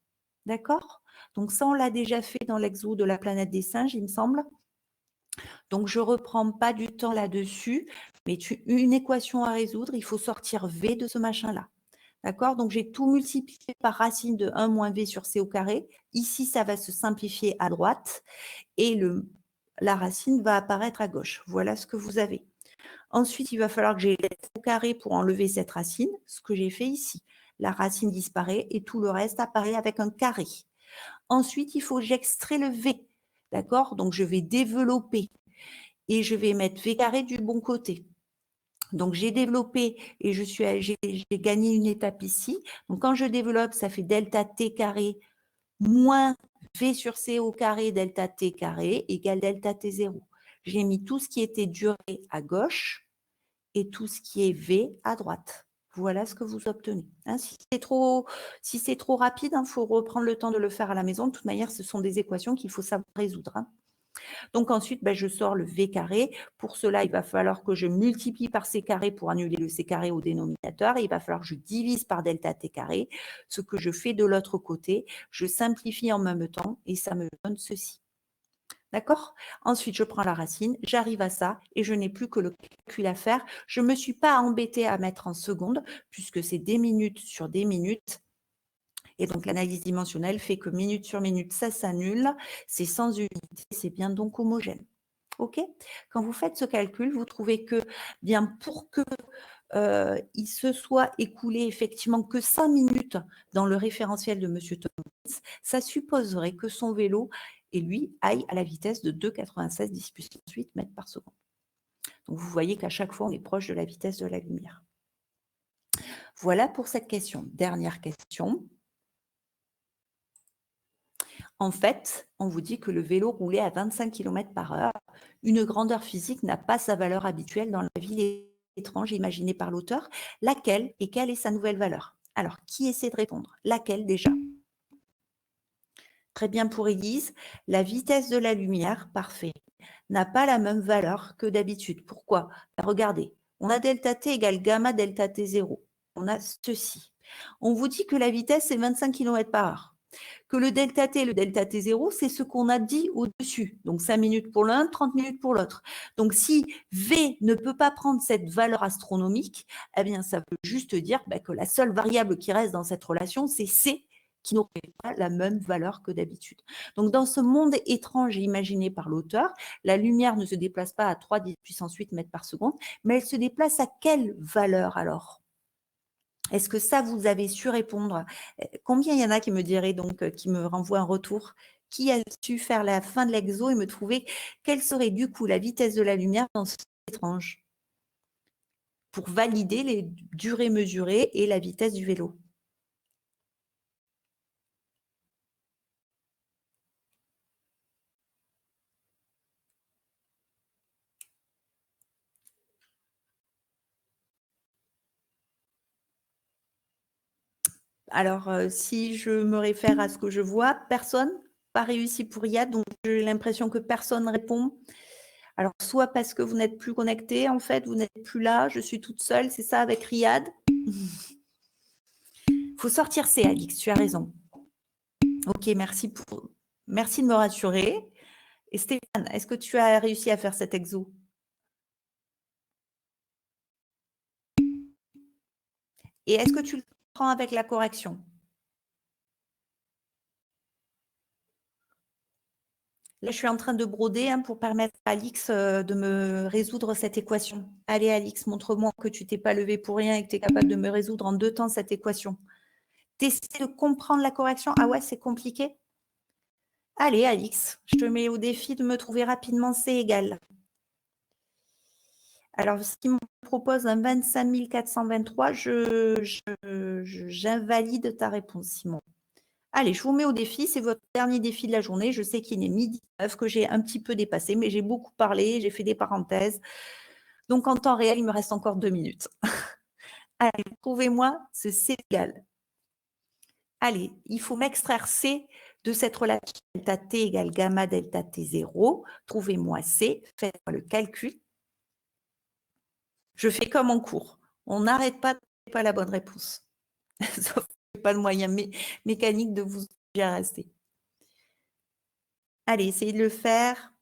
S1: D'accord? Donc ça, on l'a déjà fait dans l'exo de la planète des singes, il me semble. Donc, je ne reprends pas du temps là-dessus, mais une équation à résoudre, il faut sortir V de ce machin-là. D'accord? Donc, j'ai tout multiplié par racine de 1 moins v sur c au carré. Ici, ça va se simplifier à droite et la racine va apparaître à gauche. Voilà ce que vous avez. Ensuite, il va falloir que j'ai le au carré pour enlever cette racine, ce que j'ai fait ici. La racine disparaît et tout le reste apparaît avec un carré. Ensuite, il faut que j'extrais le v. D'accord? Donc, je vais développer et je vais mettre v carré du bon côté. Donc, j'ai développé et j'ai gagné une étape ici. Donc, quand je développe, ça fait delta t carré moins v sur c au carré delta t carré égale delta t0. J'ai mis tout ce qui était durée à gauche et tout ce qui est v à droite. Voilà ce que vous obtenez. Hein, si c'est trop rapide, il faut reprendre le temps de le faire à la maison. De toute manière, ce sont des équations qu'il faut savoir résoudre. Hein. Donc ensuite, je sors le v carré. Pour cela, il va falloir que je multiplie par c carré pour annuler le c carré au dénominateur. Et il va falloir que je divise par delta t carré. Ce que je fais de l'autre côté, je simplifie en même temps et ça me donne ceci. D'accord? Ensuite, je prends la racine, j'arrive à ça et je n'ai plus que le calcul à faire. Je ne me suis pas embêtée à mettre en secondes puisque c'est des minutes sur des minutes. Et donc, l'analyse dimensionnelle fait que minute sur minute, ça s'annule. C'est sans unité, c'est bien donc homogène. OK? Quand vous faites ce calcul, vous trouvez que, bien, pour que il se soit écoulé effectivement que 5 minutes dans le référentiel de M. Thomas, ça supposerait que son vélo, et lui, aille à la vitesse de 2,96 10 puissance 8 mètres par seconde. Donc, vous voyez qu'à chaque fois, on est proche de la vitesse de la lumière. Voilà pour cette question. Dernière question. En fait, on vous dit que le vélo roulait à 25 km par heure. Une grandeur physique n'a pas sa valeur habituelle dans la ville étrange imaginée par l'auteur. Laquelle et quelle est sa nouvelle valeur? Alors, qui essaie de répondre? Laquelle déjà? Très bien pour Élise. La vitesse de la lumière, parfait, n'a pas la même valeur que d'habitude. Pourquoi? Regardez, on a delta t égale gamma delta t0. On a ceci. On vous dit que la vitesse est 25 km par heure. Que le delta t et le delta t0, c'est ce qu'on a dit au-dessus. Donc 5 minutes pour l'un, 30 minutes pour l'autre. Donc si V ne peut pas prendre cette valeur astronomique, eh bien ça veut juste dire que la seule variable qui reste dans cette relation, c'est C, qui n'aurait pas la même valeur que d'habitude. Donc dans ce monde étrange imaginé par l'auteur, la lumière ne se déplace pas à 3 10 puissance 8 mètres par seconde, mais elle se déplace à quelle valeur alors? Est-ce que ça, vous avez su répondre? Combien il y en a qui me diraient donc, qui me renvoient un retour? Qui a su faire la fin de l'exo et me trouver quelle serait du coup la vitesse de la lumière dans ce étrange? Pour valider les durées mesurées et la vitesse du vélo. Alors, si je me réfère à ce que je vois, personne? Pas réussi pour Yad, donc j'ai l'impression que personne répond. Alors, soit parce que vous n'êtes plus connecté, en fait, vous n'êtes plus là, je suis toute seule, c'est ça avec Riyad? Il faut sortir C, Alix, tu as raison. Ok, merci de me rassurer. Et Stéphane, est-ce que tu as réussi à faire cet exo? Et est-ce que tu le prends avec la correction? Là, je suis en train de broder pour permettre à Alix de me résoudre cette équation. Allez, Alix, montre-moi que tu t'es pas levé pour rien et que tu es capable de me résoudre en 2 temps cette équation. Tu essaies de comprendre la correction? Ah ouais, c'est compliqué? Allez, Alix, je te mets au défi de me trouver rapidement C égale. Alors, ce qui me propose un 25 423, j'invalide ta réponse, Simon. Allez, je vous mets au défi. C'est votre dernier défi de la journée. Je sais qu'il est 12h09, que j'ai un petit peu dépassé, mais j'ai beaucoup parlé, j'ai fait des parenthèses. Donc, en temps réel, il me reste encore 2 minutes. Allez, trouvez-moi ce C égal. Allez, il faut m'extraire C de cette relation delta T égale gamma delta T0. Trouvez-moi C, faites-moi le calcul. Je fais comme en cours. On n'arrête pas de pas la bonne réponse. Sauf que pas de moyen mécanique de vous obliger à rester. Allez, essayez de le faire.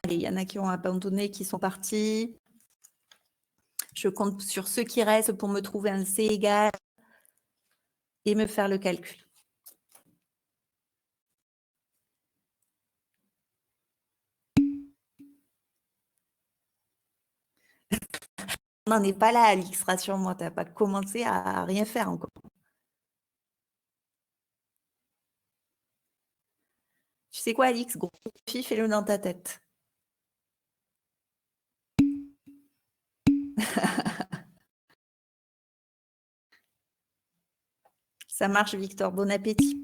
S1: Allez, il y en a qui ont abandonné, qui sont partis. Je compte sur ceux qui restent pour me trouver un C égal et me faire le calcul. On n'en est pas là, Alix, rassure-moi, tu n'as pas commencé à rien faire encore. Tu sais quoi, Alix, gros défi, fais-le dans ta tête. Ça marche, Victor, bon appétit.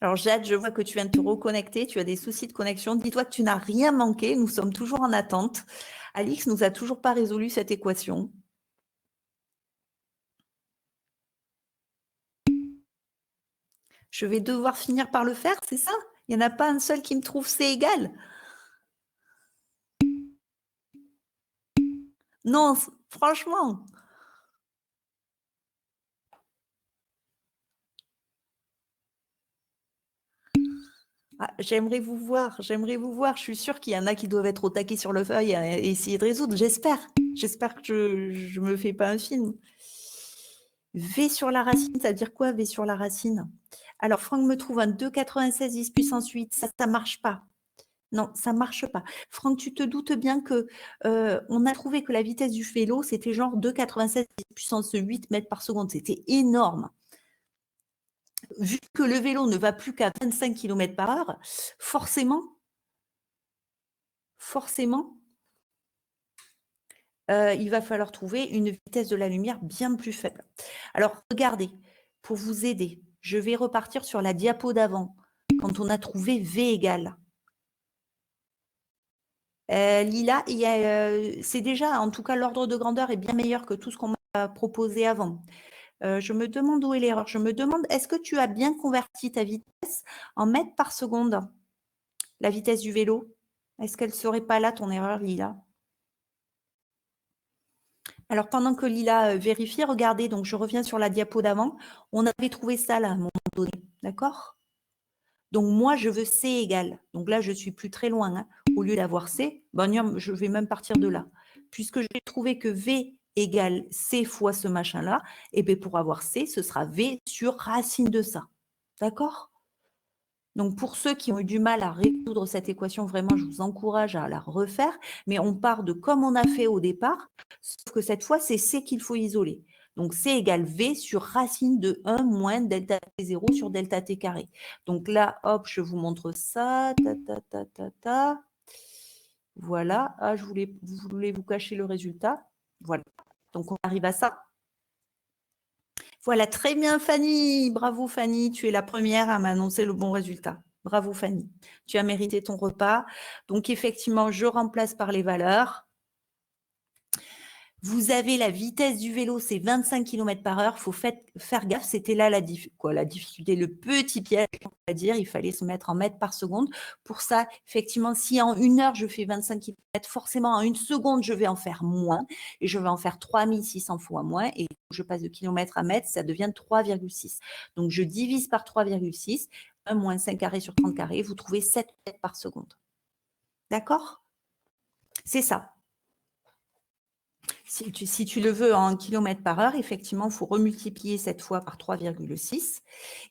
S1: Alors, Jade, je vois que tu viens de te reconnecter, tu as des soucis de connexion. Dis-toi que tu n'as rien manqué, nous sommes toujours en attente. Alix nous a toujours pas résolu cette équation. Je vais devoir finir par le faire, c'est ça? Il n'y en a pas un seul qui me trouve C égal. Non, franchement. Ah, j'aimerais vous voir, j'aimerais vous voir. Je suis sûre qu'il y en a qui doivent être au taquet sur le feuille et essayer de résoudre. J'espère. J'espère que je me fais pas un film. V sur la racine, ça veut dire quoi, V sur la racine? Alors, Franck me trouve un 2,96 10 puissance 8. Ça ne marche pas. Non, ça ne marche pas. Franck, tu te doutes bien que on a trouvé que la vitesse du vélo, c'était genre 2,96 puissance 8 mètres par seconde. C'était énorme. Vu que le vélo ne va plus qu'à 25 km par heure, forcément, il va falloir trouver une vitesse de la lumière bien plus faible. Alors, regardez, pour vous aider, je vais repartir sur la diapo d'avant, quand on a trouvé V égale. Lila, c'est déjà, en tout cas, l'ordre de grandeur est bien meilleur que tout ce qu'on m'a proposé avant. Je me demande où est l'erreur. Je me demande, est-ce que tu as bien converti ta vitesse en mètres par seconde, la vitesse du vélo? Est-ce qu'elle ne serait pas là, ton erreur, Lila? Alors, pendant que Lila vérifie, regardez, donc je reviens sur la diapo d'avant. On avait trouvé ça là, à un moment donné, d'accord? Donc, moi, je veux C égale. Donc là, je ne suis plus très loin. Hein. Au lieu d'avoir C, ben, je vais même partir de là. Puisque j'ai trouvé que V égale C fois ce machin-là, et bien pour avoir C, ce sera V sur racine de ça. D'accord? Donc, pour ceux qui ont eu du mal à résoudre cette équation, vraiment, je vous encourage à la refaire. Mais on part de comme on a fait au départ, sauf que cette fois, c'est C qu'il faut isoler. Donc, C égale V sur racine de 1 moins delta T0 sur delta T carré. Donc là, hop, je vous montre ça. Voilà. Ah, je voulais vous cacher le résultat. Voilà. Donc, on arrive à ça. Voilà, très bien Fanny. Bravo Fanny, tu es la première à m'annoncer le bon résultat. Bravo Fanny, tu as mérité ton repas. Donc effectivement, je remplace par les valeurs. Vous avez la vitesse du vélo, c'est 25 km par heure. Il faut faire gaffe, c'était là la difficulté, le petit piège, on va dire. Il fallait se mettre en mètres par seconde. Pour ça, effectivement, si en 1 heure, je fais 25 km, forcément, en 1 seconde, je vais en faire moins. Et je vais en faire 3600 fois moins. Et je passe de kilomètre à mètre, ça devient 3,6. Donc, je divise par 3,6. 1 moins 5 carrés sur 30 carrés, vous trouvez 7 mètres par seconde. D'accord? C'est ça. Si tu le veux en kilomètres par heure, effectivement, il faut remultiplier cette fois par 3,6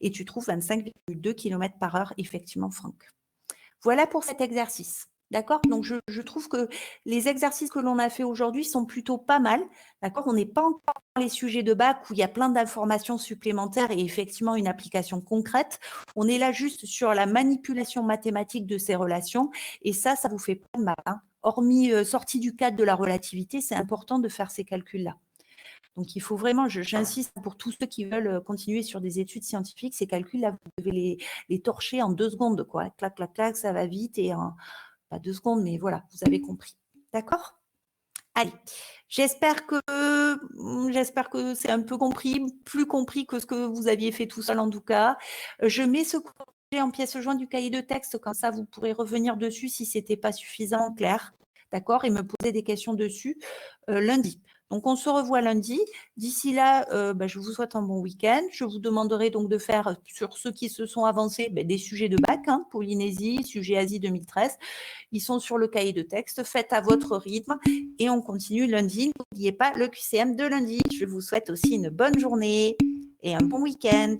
S1: et tu trouves 25,2 km par heure, effectivement, Franck. Voilà pour cet exercice. D'accord? Donc, je trouve que les exercices que l'on a fait aujourd'hui sont plutôt pas mal. D'accord? On n'est pas encore dans les sujets de bac où il y a plein d'informations supplémentaires et effectivement une application concrète. On est là juste sur la manipulation mathématique de ces relations et ça vous fait pas de mal. Hein. Hormis sortie du cadre de la relativité, c'est important de faire ces calculs-là. Donc, il faut vraiment, j'insiste pour tous ceux qui veulent continuer sur des études scientifiques, ces calculs-là, vous devez les torcher en 2 secondes. Quoi. Clac, clac, clac, ça va vite et en pas 2 secondes, mais voilà, vous avez compris. D'accord? Allez, j'espère que c'est un peu compris, plus compris que ce que vous aviez fait tout seul en tout cas. Je mets ce courrier en pièce jointe du cahier de texte, comme ça vous pourrez revenir dessus si ce n'était pas suffisamment clair. d'accord, et me poser des questions dessus lundi. Donc, on se revoit lundi. D'ici là, je vous souhaite un bon week-end. Je vous demanderai donc de faire, sur ceux qui se sont avancés, des sujets de bac, Polynésie, sujet Asie 2013. Ils sont sur le cahier de texte. Faites à votre rythme et on continue lundi. N'oubliez pas le QCM de lundi. Je vous souhaite aussi une bonne journée et un bon week-end.